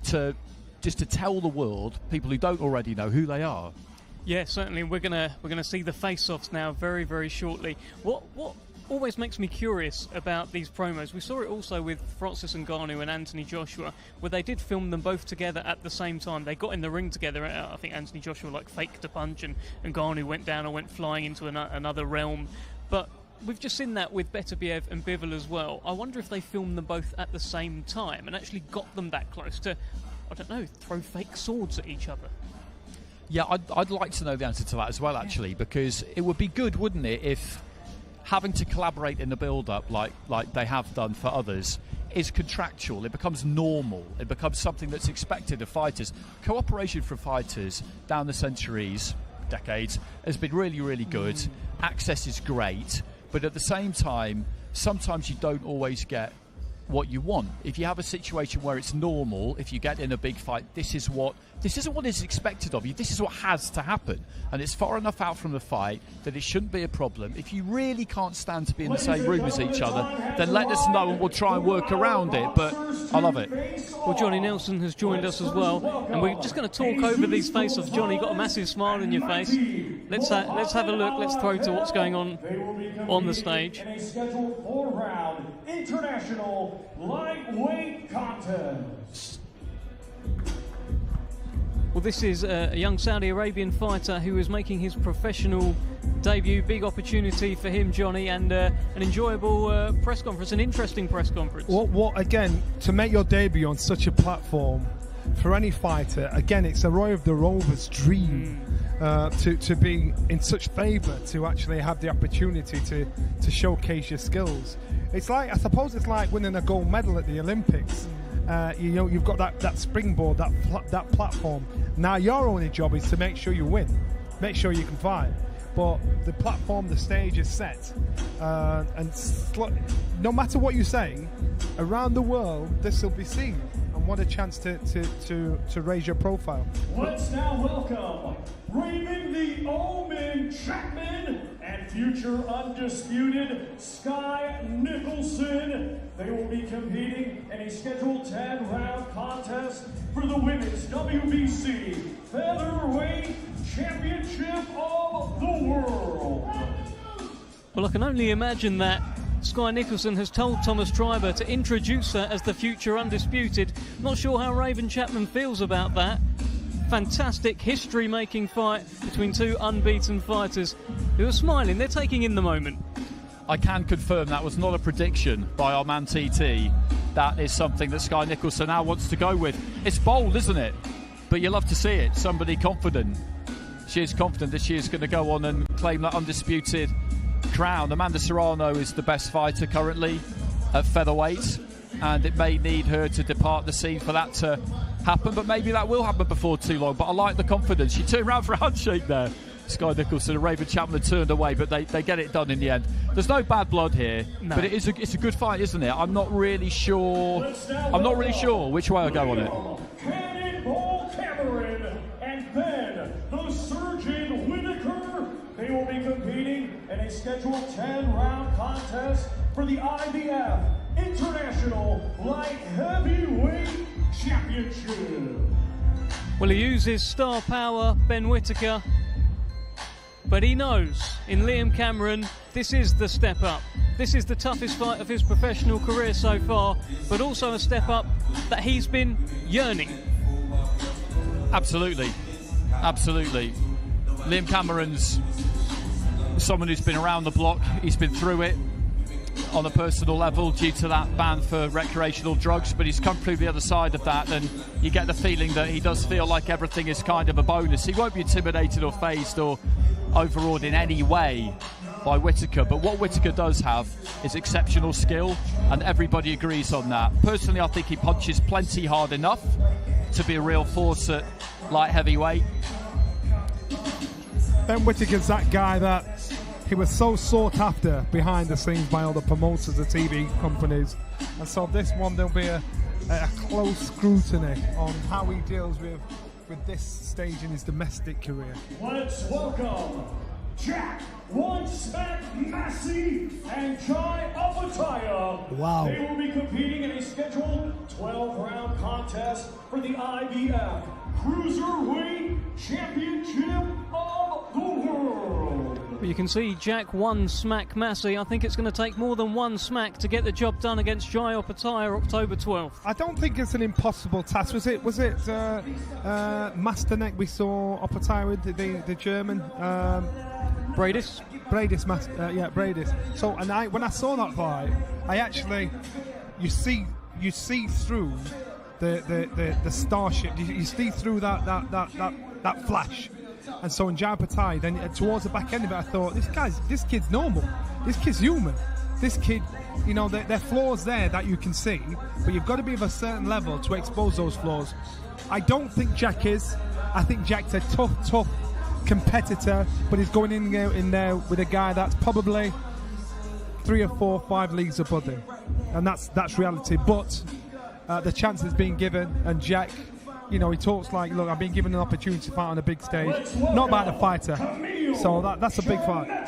to tell the world, people who don't already know, who they are. Yeah, certainly. We're gonna see the face-offs now very, very shortly. What always makes me curious about these promos, we saw it also with Francis Ngannou and Anthony Joshua, where they did film them both together at the same time. They got in the ring together. I think Anthony Joshua faked a punch, and Ngannou went down and went flying into another realm. But we've just seen that with Beterbiev and Bivol as well. I wonder if they filmed them both at the same time and actually got them that close to, I don't know, throw fake swords at each other. Yeah, I'd like to know the answer to that as well, actually, because it would be good, wouldn't it, if having to collaborate in the build-up like they have done for others is contractual. It becomes normal. It becomes something that's expected of fighters. Cooperation from fighters down the centuries, decades, has been really, really good. Access is great, but at the same time, sometimes you don't always get what you want. If you have a situation where it's normal, if you get in a big fight, this isn't what is expected of you. This is what has to happen, and it's far enough out from the fight that it shouldn't be a problem. If you really can't stand to be in the same room as each other, then let us know and we'll try and work around it. But I love it. Well, Johnny Nelson has joined us as well, and we're just going to talk over these face-offs. Johnny, you've got a massive smile on your face. Let's have a look. Let's throw to what's going on the stage. In a scheduled 4-round international lightweight contest. Well, this is a young Saudi Arabian fighter who is making his professional debut. Big opportunity for him, Johnny, and an enjoyable press conference, an interesting press conference. What again, to make your debut on such a platform for any fighter, again, it's a Roy of the Rovers' dream to be in such favour, to actually have the opportunity to showcase your skills. It's like, I suppose it's like winning a gold medal at the Olympics. You've got that springboard, that platform. Now your only job is to make sure you win, make sure you can fight. But the platform, the stage is set, and no matter what you say, around the world this will be seen. And what a chance to raise your profile. Let's now welcome Raven the Omen Chapman and future undisputed Sky Nicholson. They will be competing in a scheduled 10-round contest for the Women's WBC Featherweight Championship of the World. Well, I can only imagine that Sky Nicholson has told Thomas Treiber to introduce her as the future undisputed. Not sure how Raven Chapman feels about that. Fantastic history-making fight between two unbeaten fighters who are smiling. They're taking in the moment. I can confirm that was not a prediction by our man TT. That is something that Sky Nicholson now wants to go with. It's bold, isn't it? But you love to see it. Somebody confident. She is confident that she is going to go on and claim that undisputed crown. Amanda Serrano is the best fighter currently at featherweight, and it may need her to depart the scene for that to happen, but maybe that will happen before too long. But I like the confidence. She turned around for a handshake there. Sky Nicholson and Raven Chapman turned away, but they get it done in the end. There's no bad blood here, but it's a good fight, isn't it? I'm not really sure which way I go on it. Cannonball Cameron and then the Surgeon Whittaker. They will be competing in a scheduled 10-round contest for the IBF International Light Heavyweight Championship. Well, he uses star power, Ben Whittaker, but he knows in Liam Cameron this is the step up. This is the toughest fight of his professional career so far, but also a step up that he's been yearning. Absolutely. Liam Cameron's someone who's been around the block. He's been through it on a personal level due to that ban for recreational drugs, but he's come through the other side of that, and you get the feeling that he does feel like everything is kind of a bonus. He won't be intimidated or fazed or overawed in any way by Whittaker, but what Whittaker does have is exceptional skill, and everybody agrees on that. Personally, I think he punches plenty hard enough to be a real force at light heavyweight. Ben Whittaker's that guy that he was so sought after behind the scenes by all the promoters, the TV companies, and so this one there'll be a close scrutiny on how he deals with this stage in his domestic career. Let's welcome Jack One Smack Massey and Jai Apataya. Wow. They will be competing in a scheduled 12-round contest for the IBF Cruiserweight Championship of the World. Well, you can see Jack One Smack Massey. I think it's going to take more than one smack to get the job done against Jai Apataya October 12th. I don't think it's an impossible task. Was it Masterneck we saw Apataya with the German? Bradis. Bradis. So, and when I saw that fight, I actually, you see through the starship. You see through that flash. And so in Jai Apataya, then towards the back end of it, I thought, this kid's normal. This kid's human. This kid, there are flaws there that you can see, but you've got to be of a certain level to expose those flaws. I don't think Jack is. I think Jack's a tough competitor, but he's going in there with a guy that's probably 3 or 4, 5 leagues above him, and that's reality. But the chance is being given, and Jack, he talks like, look, I've been given an opportunity to fight on a big stage, not by the fighter. So that's a big fight. And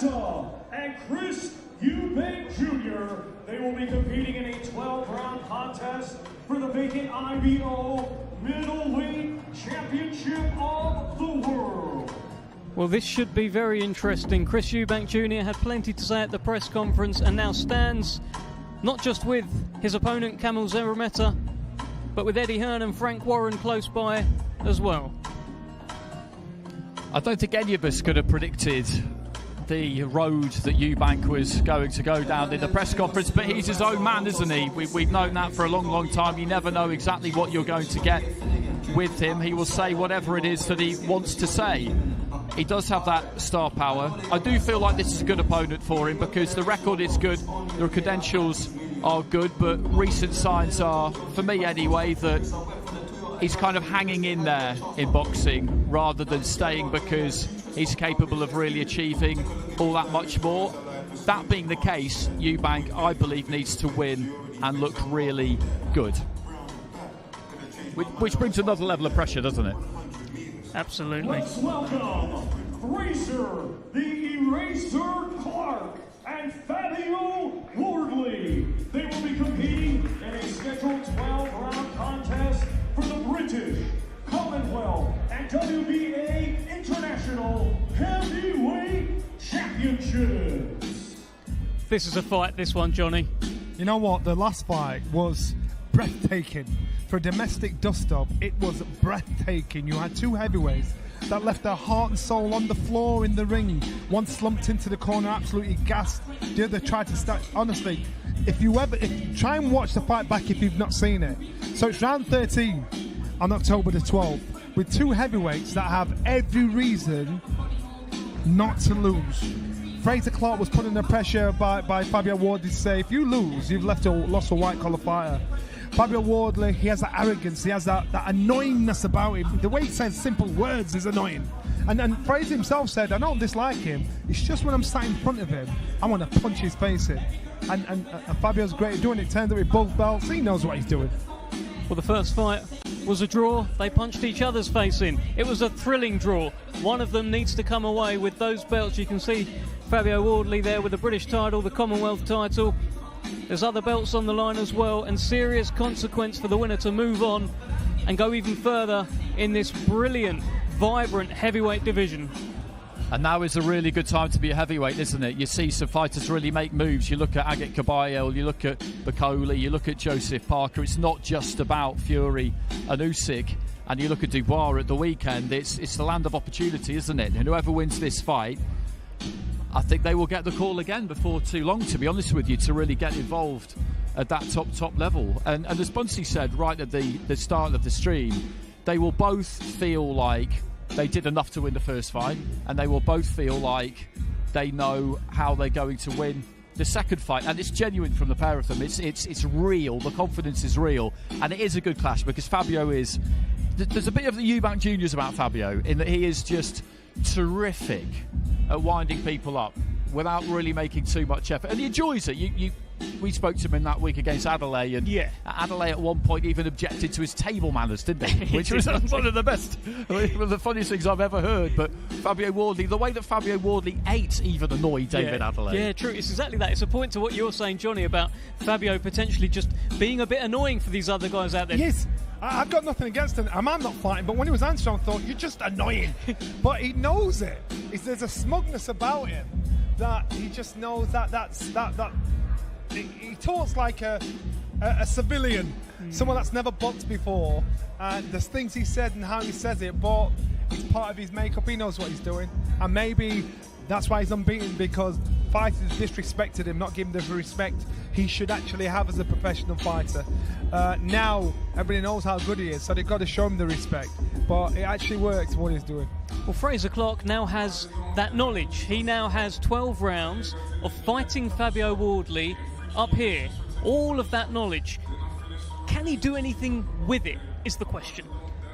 Shirez and Eubank Jr. They will be competing in a 12-round contest for the vacant IBO Middleweight Championship of the World. Well, this should be very interesting. Shirez Eubank Jr. had plenty to say at the press conference and now stands not just with his opponent Kamil Szeremeta, but with Eddie Hearn and Frank Warren close by as well. I don't think any of us could have predicted the road that Eubank was going to go down in the press conference, but he's his own man, isn't he? We've known that for a long time. You never know exactly what you're going to get with him. He will say whatever it is that he wants to say. He does have that star power. I do feel like this is a good opponent for him because the record is good, the credentials are good, but recent signs are, for me anyway, that he's kind of hanging in there in boxing rather than staying because he's capable of really achieving all that much more. That being the case, Eubank, I believe, needs to win and look really good. Which brings another level of pressure, doesn't it? Absolutely. Let's welcome Racer, the Eraser Clarke, and Fabio Wardley. They will be competing in a scheduled 12-round contest for the British, Commonwealth, and WBA International Heavyweight Championships. this is a fight, this one, Johnny. You know what? The last fight was breathtaking. For a domestic dust-up, it was breathtaking. You had two heavyweights that left their heart and soul on the floor in the ring. One slumped into the corner, absolutely gassed. The other tried to start. Honestly, if you try and watch the fight back if you've not seen it. So it's round 13 on October the 12th with two heavyweights that have every reason not to lose. Fraser Clarke was put under pressure by Fabio Wardley to say, if you lose, you've lost a white-collar fighter. Fabio Wardley, he has that arrogance, he has that annoyingness about him. The way he says simple words is annoying. And Fraser himself said, I don't dislike him, it's just when I'm sat in front of him, I want to punch his face in. And Fabio's great at doing it, turned up with both belts, he knows what he's doing. Well, the first fight was a draw. They punched each other's face in. It was a thrilling draw. One of them needs to come away with those belts. You can see Fabio Wardley there with the British title, the Commonwealth title. There's other belts on the line as well, and serious consequence for the winner to move on and go even further in this brilliant, vibrant heavyweight division. And now is a really good time to be a heavyweight, isn't it? You see some fighters really make moves. You look at Agit Kabayel, you look at Bacoli, you look at Joseph Parker. It's not just about Fury and Usyk. And you look at Dubois at the weekend. It's the land of opportunity, isn't it? And whoever wins this fight, I think they will get the call again before too long, to be honest with you, to really get involved at that top level. And as Bunsey said right at the start of the stream, they will both feel like they did enough to win the first fight, and they will both feel like they know how they're going to win the second fight, and it's genuine from the pair of them. It's real. The confidence is real, and it is a good clash because Fabio is. There's a bit of the Eubank Juniors about Fabio in that he is just terrific at winding people up without really making too much effort, and he enjoys it. We spoke to him in that week against Adelaide, and Adelaide at one point even objected to his table manners, didn't he? Which was one of the best, one of the funniest things I've ever heard. But Fabio Wardley, the way that Fabio Wardley ate even annoyed David Adelaide. Yeah, true. It's exactly that. It's a point to what you're saying, Johnny, about Fabio potentially just being a bit annoying for these other guys out there. Yes. I've got nothing against him. I'm not fighting, but when he was answering, I thought, you're just annoying. But he knows it. There's a smugness about him that he just knows that he talks like a civilian, someone that's never boxed before. And there's things he said and how he says it, but it's part of his makeup. He knows what he's doing. And maybe that's why he's unbeaten, because fighters disrespected him, not giving him the respect he should actually have as a professional fighter. Now everybody knows how good he is, so they've got to show him the respect. But it actually works what he's doing. Well, Fraser Clarke now has that knowledge. He now has 12 rounds of fighting Fabio Wardley up here. All of that knowledge. Can he do anything with it, is the question.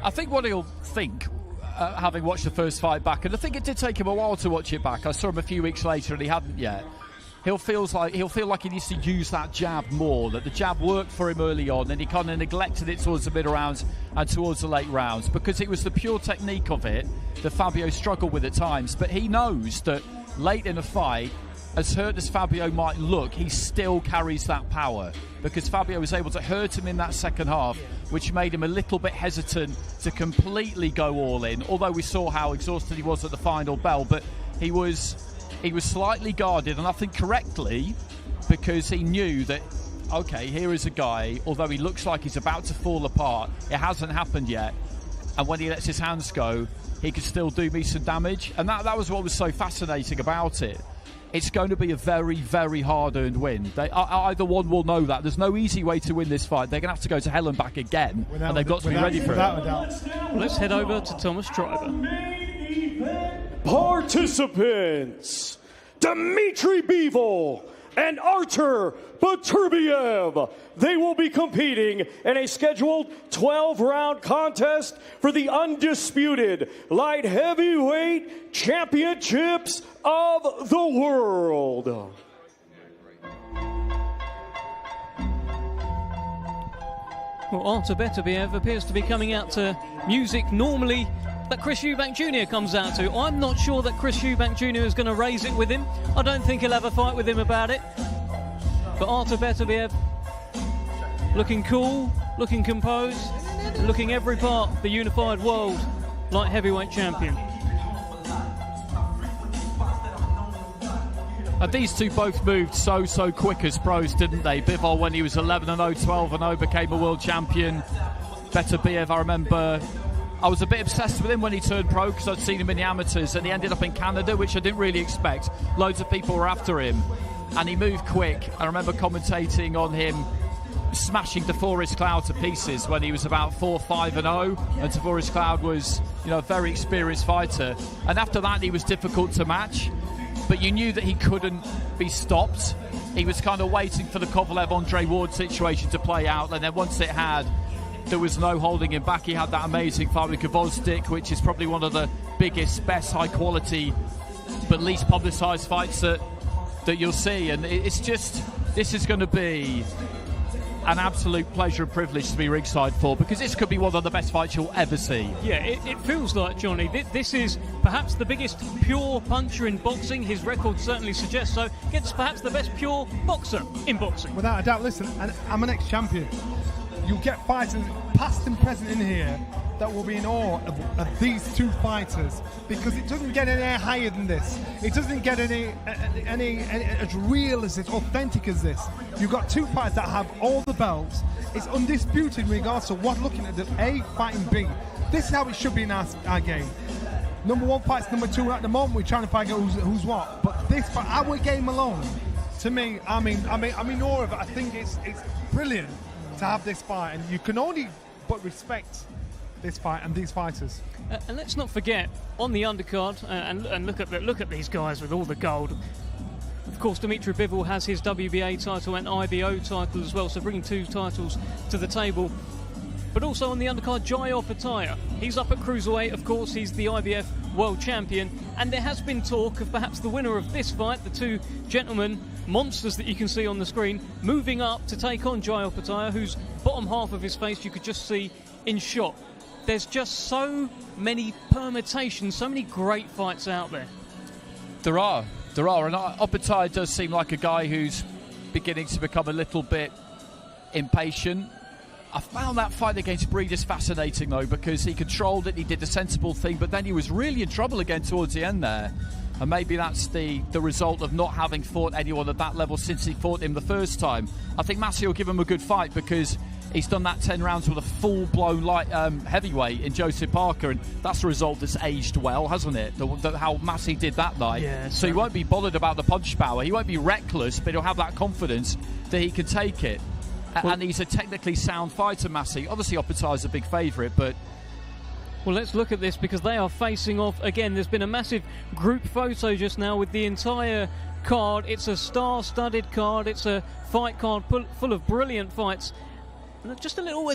I think what he'll think, having watched the first fight back, and I think it did take him a while to watch it back. I saw him a few weeks later and he hadn't yet. He'll feel like he needs to use that jab more, that the jab worked for him early on and he kind of neglected it towards the mid rounds and towards the late rounds because it was the pure technique of it that Fabio struggled with at times. But he knows that late in a fight, as hurt as Fabio might look, he still carries that power because Fabio was able to hurt him in that second half, which made him a little bit hesitant to completely go all in, although we saw how exhausted he was at the final bell. But he was slightly guarded, and I think correctly, because he knew that, okay, here is a guy, although he looks like he's about to fall apart, it hasn't happened yet, and when he lets his hands go, he can still do me some damage. And that was what was so fascinating about it. It's going to be a very, very hard-earned win. Either one will know that. There's no easy way to win this fight. They're going to have to go to hell and back again, and they've got to be ready for it. Let's head over to Thomas Driver. Participants, Dmitry Bivol and Artur Beterbiev. They will be competing in a scheduled 12-round contest for the undisputed light heavyweight championships of the world. Well, Artur Beterbiev appears to be coming out to music normally that Chris Eubank Jr. comes out to. I'm not sure that Chris Eubank Jr. is going to raise it with him. I don't think he'll have a fight with him about it. But Artur Beterbiev looking cool, looking composed, looking every part the unified world light heavyweight champion. And these two both moved so quick as pros, didn't they? Bivol, when he was 11-0, 12-0, became a world champion. Beterbiev, I remember, I was a bit obsessed with him when he turned pro because I'd seen him in the amateurs, and he ended up in Canada, which I didn't really expect. Loads of people were after him, and he moved quick. I remember commentating on him smashing DeForest Cloud to pieces when he was about 4-5-0, and DeForest Cloud was, a very experienced fighter. And after that, he was difficult to match, but you knew that he couldn't be stopped. He was kind of waiting for the Kovalev-Andre Ward situation to play out, and then once it had, there was no holding him back. He had that amazing fight with Gvozdyk, which is probably one of the biggest, best, high-quality, but least publicised fights that you'll see. And it's just, this is going to be an absolute pleasure and privilege to be ringside for, because this could be one of the best fights you'll ever see. Yeah, it feels like, Johnny, this is perhaps the biggest pure puncher in boxing. His record certainly suggests so. Against perhaps the best pure boxer in boxing. Without a doubt. Listen, and I'm an ex-champion. You'll get fighters past and present in here that will be in awe of these two fighters, because it doesn't get any higher than this. It doesn't get any as real as this, authentic as this. You've got two fighters that have all the belts. It's undisputed in regards to what looking at the A fighting B. This is how it should be in our game. Number one fights number two at the moment. We're trying to find out who's what. But this, for our game alone, to me, I'm in awe of it. I think it's brilliant to have this fight, and you can only but respect this fight and these fighters. And let's not forget, on the undercard, and look at these guys with all the gold. Of course, Dimitri Bivol has his WBA title and IBO title as well, so bringing two titles to the table. But also on the undercard, Jai Opetaia. He's up at Cruiserweight, of course, he's the IBF World Champion, and there has been talk of perhaps the winner of this fight, the two gentlemen, monsters that you can see on the screen, moving up to take on Jai Opetaia, whose bottom half of his face you could just see in shot. There's just so many permutations, so many great fights out there. There are, and Opetaia does seem like a guy who's beginning to become a little bit impatient. I found that fight against Breeders fascinating, though, because he controlled it, he did the sensible thing, but then he was really in trouble again towards the end there. And maybe that's the result of not having fought anyone at that level since he fought him the first time. I think Massey will give him a good fight, because he's done that 10 rounds with a full-blown heavyweight in Joseph Parker, and that's a result that's aged well, hasn't it? How Massey did that night. Yeah, so he won't be bothered about the punch power. He won't be reckless, but he'll have that confidence that he can take it. And he's a technically sound fighter, Massey. Obviously, Opetaia's a big favourite, but... Well, let's look at this, because they are facing off again. There's been a massive group photo just now with the entire card. It's a star-studded card. It's a fight card full of brilliant fights. And just a little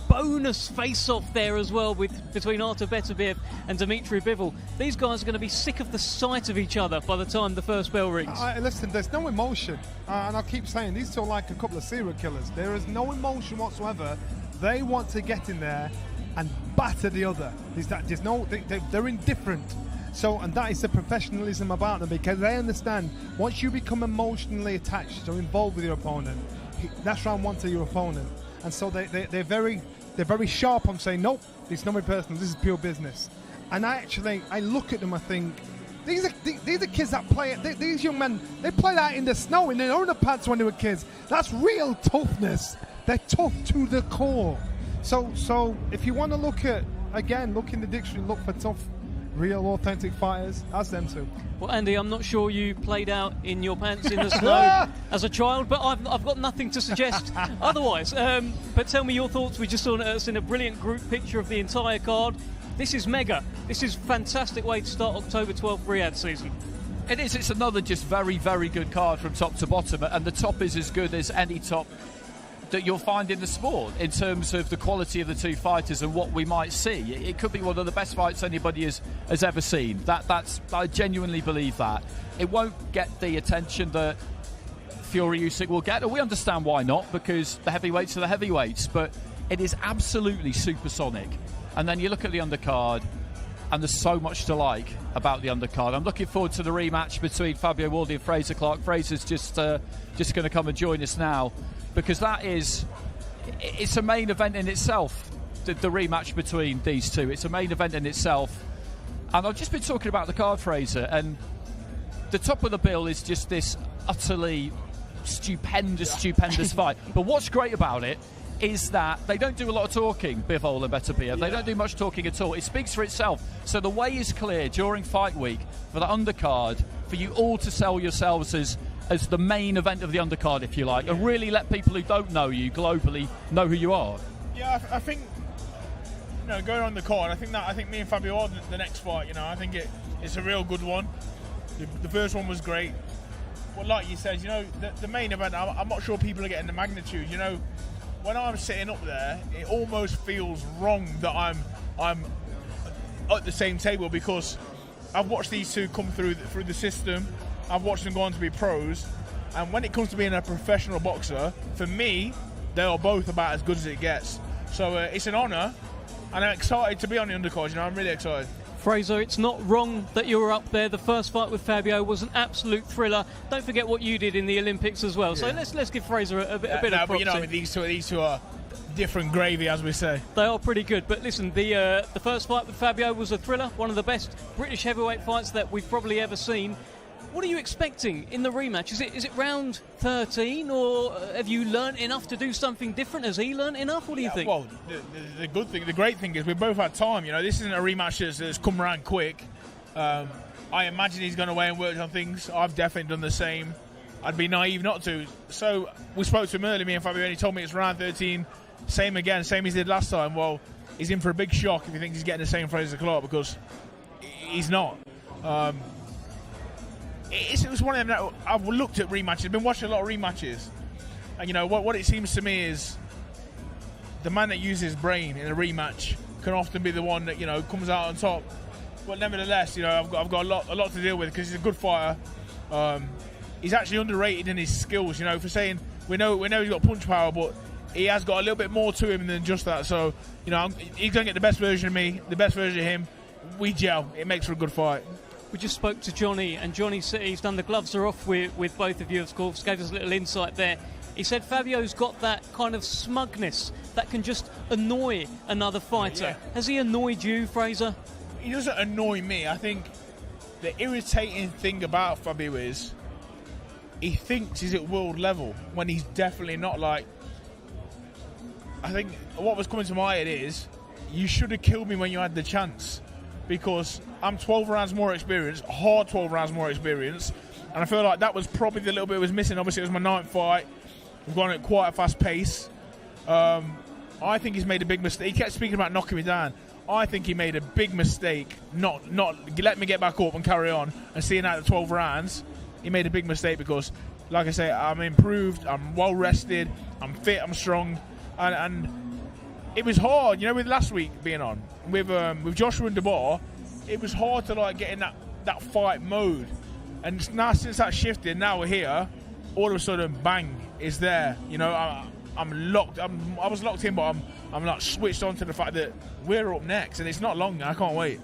bonus face-off there as well between Artur Beterbiev and Dimitri Bivol. These guys are going to be sick of the sight of each other by the time the first bell rings. Listen, there's no emotion, and I keep saying these two are like a couple of serial killers. There is no emotion whatsoever. They want to get in there and batter the other. They're indifferent. So, and that is the professionalism about them, because they understand once you become emotionally attached or involved with your opponent, that's round one to your opponent. And so they're very sharp on saying, nope, it's not my personal, this is pure business. And I look at them, I think, these are kids that play it. These young men, they played out in the snow in their underpants when they were kids. That's real toughness. They're tough to the core. So if you want to look in the dictionary, look for tough, real, authentic fighters, that's them too. Well, Andy, I'm not sure you played out in your pants in the snow as a child, but I've got nothing to suggest otherwise. But tell me your thoughts. We just saw in a brilliant group picture of the entire card. This is mega. This is a fantastic way to start October 12th Riad season. It is. It's another just very, very good card from top to bottom, and the top is as good as any top that you'll find in the sport in terms of the quality of the two fighters and what we might see. It could be one of the best fights anybody has ever seen. I genuinely believe that. It won't get the attention that Fury Usyk will get, and we understand why not, because the heavyweights are the heavyweights, but it is absolutely supersonic. And then you look at the undercard, and there's so much to like about the undercard. I'm looking forward to the rematch between Fabio Wardley and Fraser Clarke. Fraser's just going to come and join us now, because it's a main event in itself, the rematch between these two. It's a main event in itself. And I've just been talking about the card, Fraser, and the top of the bill is just this utterly stupendous fight. But what's great about it is that they don't do a lot of talking, Bivol and Beterbiev. They don't do much talking at all. It speaks for itself. So the way is clear during fight week for the undercard, for you all to sell yourselves as the main event of the undercard, if you like, and really let people who don't know you globally know who you are. Yeah, I think, going on the card, I think me and Fabio are the next fight. I think it's a real good one. The first one was great. Well, like you said, the main event, I'm not sure people are getting the magnitude. When I'm sitting up there, it almost feels wrong that I'm at the same table, because I've watched these two come through the system. I've watched them go on to be pros, and when it comes to being a professional boxer, for me, they are both about as good as it gets. So it's an honour, and I'm excited to be on the undercard. I'm really excited. Fraser, it's not wrong that you were up there. The first fight with Fabio was an absolute thriller. Don't forget what you did in the Olympics as well. Yeah. So let's give Fraser a bit of props. But these two are different gravy, as we say. They are pretty good. But listen, the first fight with Fabio was a thriller, one of the best British heavyweight fights that we've probably ever seen. What are you expecting in the rematch? Is it round 13, or have you learnt enough to do something different? Has he learnt enough? What do you think? Well, the great thing is we both had time. This isn't a rematch that's come around quick. I imagine he's gone away and worked on things. I've definitely done the same. I'd be naive not to. So we spoke to him earlier, me and Fabio, and he told me it's round 13. Same again, same as he did last time. Well, he's in for a big shock if he thinks he's getting the same Fraser Clarke, because he's not. It was one of them that I've looked at rematches. I've been watching a lot of rematches, and what it seems to me is the man that uses brain in a rematch can often be the one that comes out on top. But nevertheless, I've got a lot to deal with, because he's a good fighter. He's actually underrated in his skills. For saying we know he's got punch power, but he has got a little bit more to him than just that. So he's gonna get the best version of me, the best version of him. We gel. It makes for a good fight. We just spoke to Johnny, and Johnny said he's done the gloves are off with both of you, of course, gave us a little insight there. He said Fabio's got that kind of smugness that can just annoy another fighter. Yeah. Has he annoyed you, Fraser? He doesn't annoy me. I think the irritating thing about Fabio is he thinks he's at world level when he's definitely not. I think what was coming to my head is, you should have killed me when you had the chance, because I'm 12 rounds more experienced, hard 12 rounds more experienced, and I feel like that was probably the little bit was missing. Obviously, it was my 9th fight. We've gone at quite a fast pace. I think he's made a big mistake. He kept speaking about knocking me down. I think he made a big mistake not let me get back up and carry on, and seeing out the 12 rounds. He made a big mistake, because, like I say, I'm improved, I'm well rested, I'm fit, I'm strong, and it was hard, with last week being on with Joshua and duBoef. It was hard to get in that fight mode, and now since that shifted, now we're here. All of a sudden, bang, it's there. I'm locked. I was locked in, but I'm switched on to the fact that we're up next, and it's not long. I can't wait.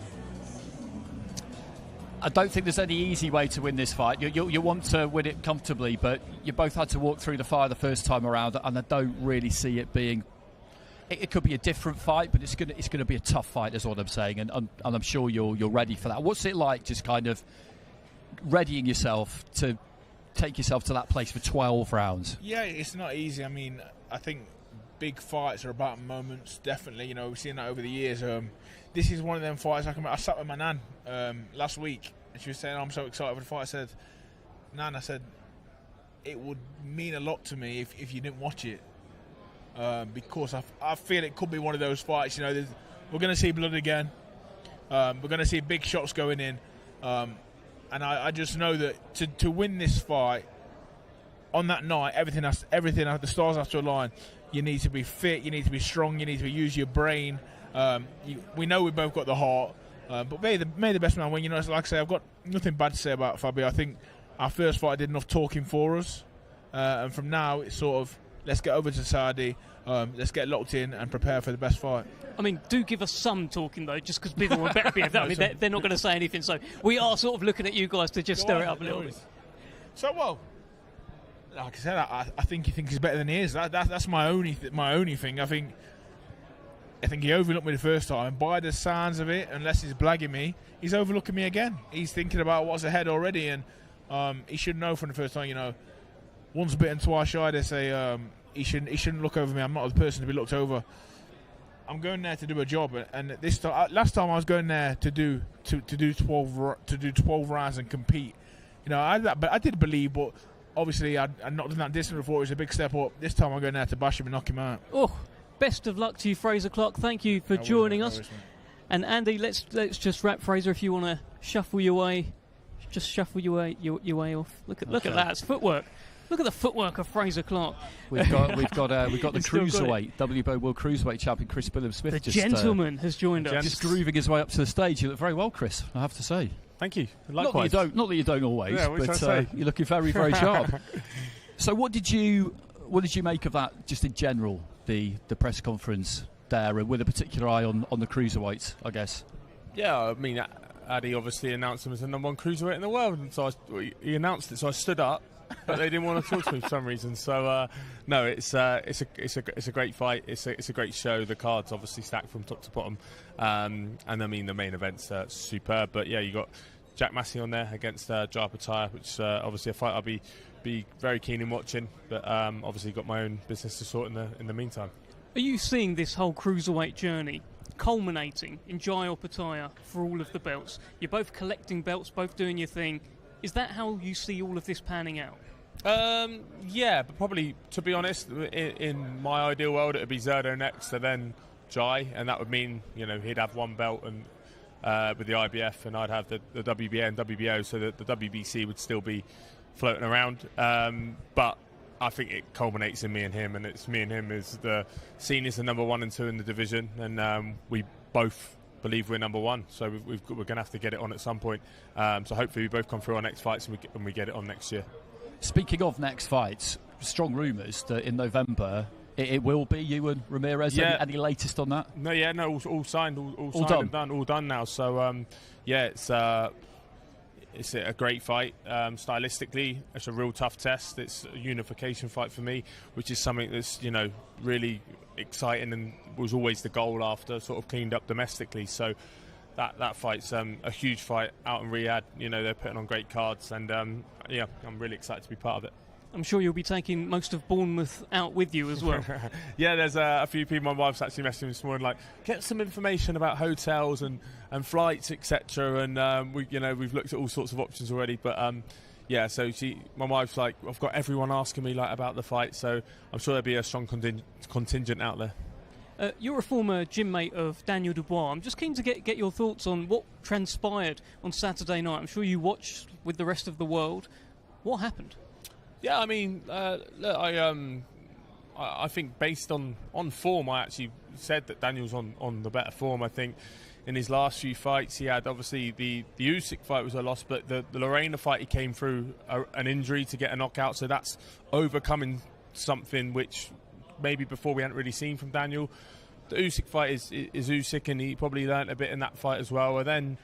I don't think there's any easy way to win this fight. You want to win it comfortably, but you both had to walk through the fire the first time around, and I don't really see it being. It could be a different fight, but it's going to be a tough fight, is what I'm saying, and I'm sure you're ready for that. What's it like, just kind of readying yourself to take yourself to that place for 12 rounds? Yeah, it's not easy. I mean, I think big fights are about moments, definitely. We've seen that over the years. This is one of them fights. I sat with my nan last week, and she was saying, I'm so excited for the fight. I said, Nan, it would mean a lot to me if you didn't watch it. Because I feel it could be one of those fights. We're going to see blood again. We're going to see big shots going in. And I just know that to win this fight, on that night, everything, the stars have to align. You need to be fit, you need to be strong, you need to use your brain. We know we both got the heart, but may the best man win. Like I say, I've got nothing bad to say about Fabio. I think our first fight did enough talking for us. And from now, it's sort of, let's get over to Saudi, let's get locked in and prepare for the best fight. I mean, do give us some talking, though, just because Bivol and Beterbiev, they're not going to say anything. So we are sort of looking at you guys to just stir it up a little bit. So, well, like I said, I think he thinks he's better than he is. That's my only thing. I think he overlooked me the first time. By the sounds of it, unless he's blagging me, he's overlooking me again. He's thinking about what's ahead already, and He should know from the first time. Once bitten, twice shy. They say he shouldn't look over me. I'm not the person to be looked over. I'm going there to do a job, and this time, last time I was going there to do 12 rounds and compete. I did believe, but obviously I'd not done that distance before. It was a big step up. This time I'm going there to bash him and knock him out. Oh, best of luck to you, Fraser Clarke. Thank you for joining us. And Andy, let's just wrap. Fraser, if you want to shuffle your way, just shuffle your way off. Look at that. It's footwork. Look at the footwork of Fraser Clarke. We've got the Cruiserweight, WBO World Cruiserweight champion Chris Smith. The gentleman has joined us. Just grooving his way up to the stage. You look very well, Chris, I have to say. Thank you. Likewise. Not that you don't always, but you're looking very, very sharp. So what did you make of that, just in general, the press conference there, with a particular eye on the Cruiserweights, I guess? Yeah, I mean, Addy obviously announced him as the #1 Cruiserweight in the world, and so he announced it, so I stood up. But they didn't want to talk to me for some reason. So no, it's a great fight. It's a great show. The card's obviously stacked from top to bottom, and I mean the main event's superb. But yeah, you got Jack Massey on there against Jai Pattaya, which obviously a fight I'll be very keen in watching. But obviously got my own business to sort in the meantime. Are you seeing this whole cruiserweight journey culminating in Jai Pattaya for all of the belts? You're both collecting belts, both doing your thing. Is that how you see all of this panning out? Yeah, but probably, to be honest, in my ideal world, it would be Zerdo next, and then Jai, and that would mean he'd have one belt and with the IBF, and I'd have the WBA and WBO, so that the WBC would still be floating around. But I think it culminates in me and him, and it's me and him as seen as the #1 and 2 in the division, and we both believe we're #1, so we're going to have to get it on at some point. So hopefully we both come through our next fights and we get it on next year. Speaking of next fights, strong rumours that in November it will be you and Ramirez. Yeah. Any latest on that? No, all signed, all signed done. and done, all done now. So it's a great fight. Stylistically, it's a real tough test. It's a unification fight for me, which is something that's really exciting and was always the goal after sort of cleaned up domestically. So that fight's a huge fight out in Riad. They're putting on great cards, and I'm really excited to be part of it. I'm sure you'll be taking most of Bournemouth out with you as well. Yeah, there's a few people. My wife's actually messaging me this morning, like, get some information about hotels and flights, etc. And we've looked at all sorts of options already. But yeah, so my wife's like, I've got everyone asking me about the fight, so I'm sure there'll be a strong contingent out there. You're a former gym mate of Daniel Dubois. I'm just keen to get your thoughts on what transpired on Saturday night. I'm sure you watched with the rest of the world. What happened? Yeah, I mean, look, I think based on form, I actually said that Daniel's on the better form. I think in his last few fights, he had obviously the Usyk fight was a loss, but the Lorena fight, he came through an injury to get a knockout, so that's overcoming something which maybe before we hadn't really seen from Daniel. The Usyk fight is Usyk, and he probably learnt a bit in that fight as well. And then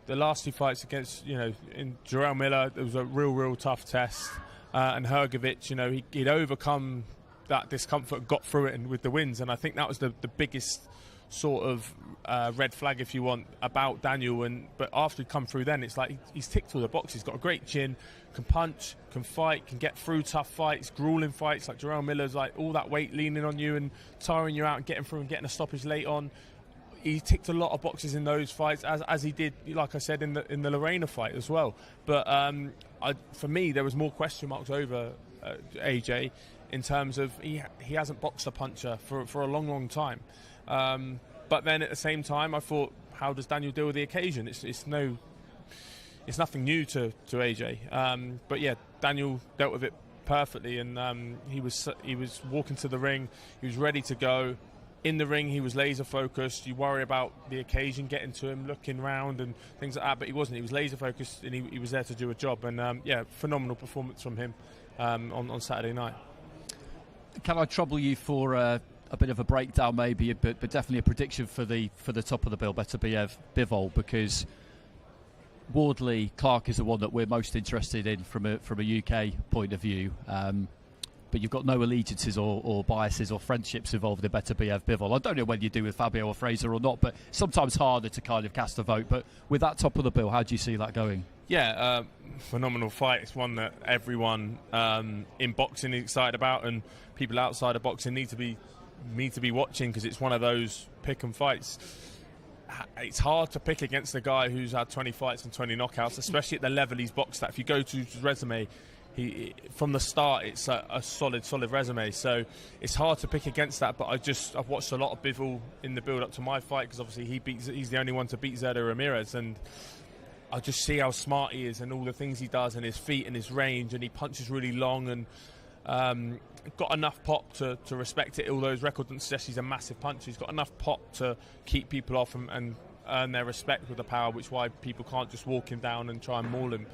the last two fights against, in Jarrell Miller, it was a real tough test. And Hrgovic, he'd overcome that discomfort, got through it, and with the wins. And I think that was the biggest sort of red flag, if you want, about Daniel. But after he'd come through, then it's like he's ticked all the boxes. He's got a great chin, can punch, can fight, can get through tough fights, grueling fights like Jarrell Miller's, like all that weight leaning on you and tiring you out and getting through and getting a stoppage late on. He ticked a lot of boxes in those fights, as he did, like I said, in the Lorena fight as well. But for me, there was more question marks over AJ in terms of he hasn't boxed a puncher for a long time. But then at the same time, I thought, how does Daniel deal with the occasion? It's nothing new to AJ. But yeah, Daniel dealt with it perfectly, and he was walking to the ring. He was ready to go. In the ring, he was laser focused. You worry about the occasion, getting to him, looking round and things like that, but he wasn't. He was laser focused, and he was there to do a job. And yeah, phenomenal performance from him on Saturday night. Can I trouble you for a bit of a breakdown, maybe, but definitely a prediction for the top of the bill, Beterbiev, Bivol, because Wardley, Clarke is the one that we're most interested in from a UK point of view. But you've got no allegiances or biases or friendships involved in Beterbiev, Bivol. I don't know whether you do with Fabio or Fraser or not, but sometimes harder to kind of cast a vote. But with that top of the bill, how do you see that going? Yeah, phenomenal fight. It's one that everyone in boxing is excited about, and people outside of boxing need to be watching, because it's one of those pick 'em fights. It's hard to pick against a guy who's had 20 fights and 20 knockouts, especially at the level he's boxed at. If you go to his resume, from the start, it's a solid resume. So it's hard to pick against that. But I've watched a lot of Bivol in the build up to my fight, because obviously he's the only one to beat Zerda Ramirez, and I just see how smart he is and all the things he does, and his feet and his range, and he punches really long, and got enough pop to respect it. Although his record doesn't suggest he's a massive puncher, he's got enough pop to keep people off and earn their respect with the power, which is why people can't just walk him down and try and maul him.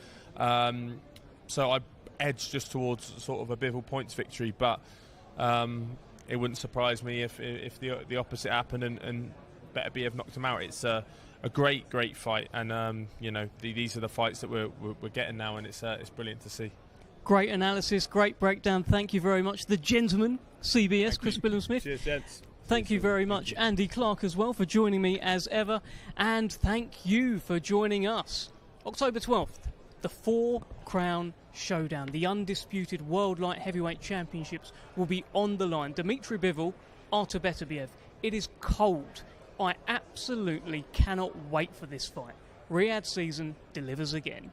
So I edge just towards sort of a Bivol points victory, but it wouldn't surprise me if the opposite happened and Beterbiev knocked him out. It's a great fight, and these are the fights that we're getting now, and it's brilliant to see. Great analysis, great breakdown. Thank you very much. The gentleman, CBS, Chris Billham-Smith. Cheers, gents. Thank you very much, Andy Clarke, as well, for joining me as ever. And thank you for joining us. October 12th, the 4-Crown Showdown. The undisputed World Light Heavyweight Championships will be on the line. Dmitry Bivol, Artur Beterbiev. It is cold. I absolutely cannot wait for this fight. Riad season delivers again.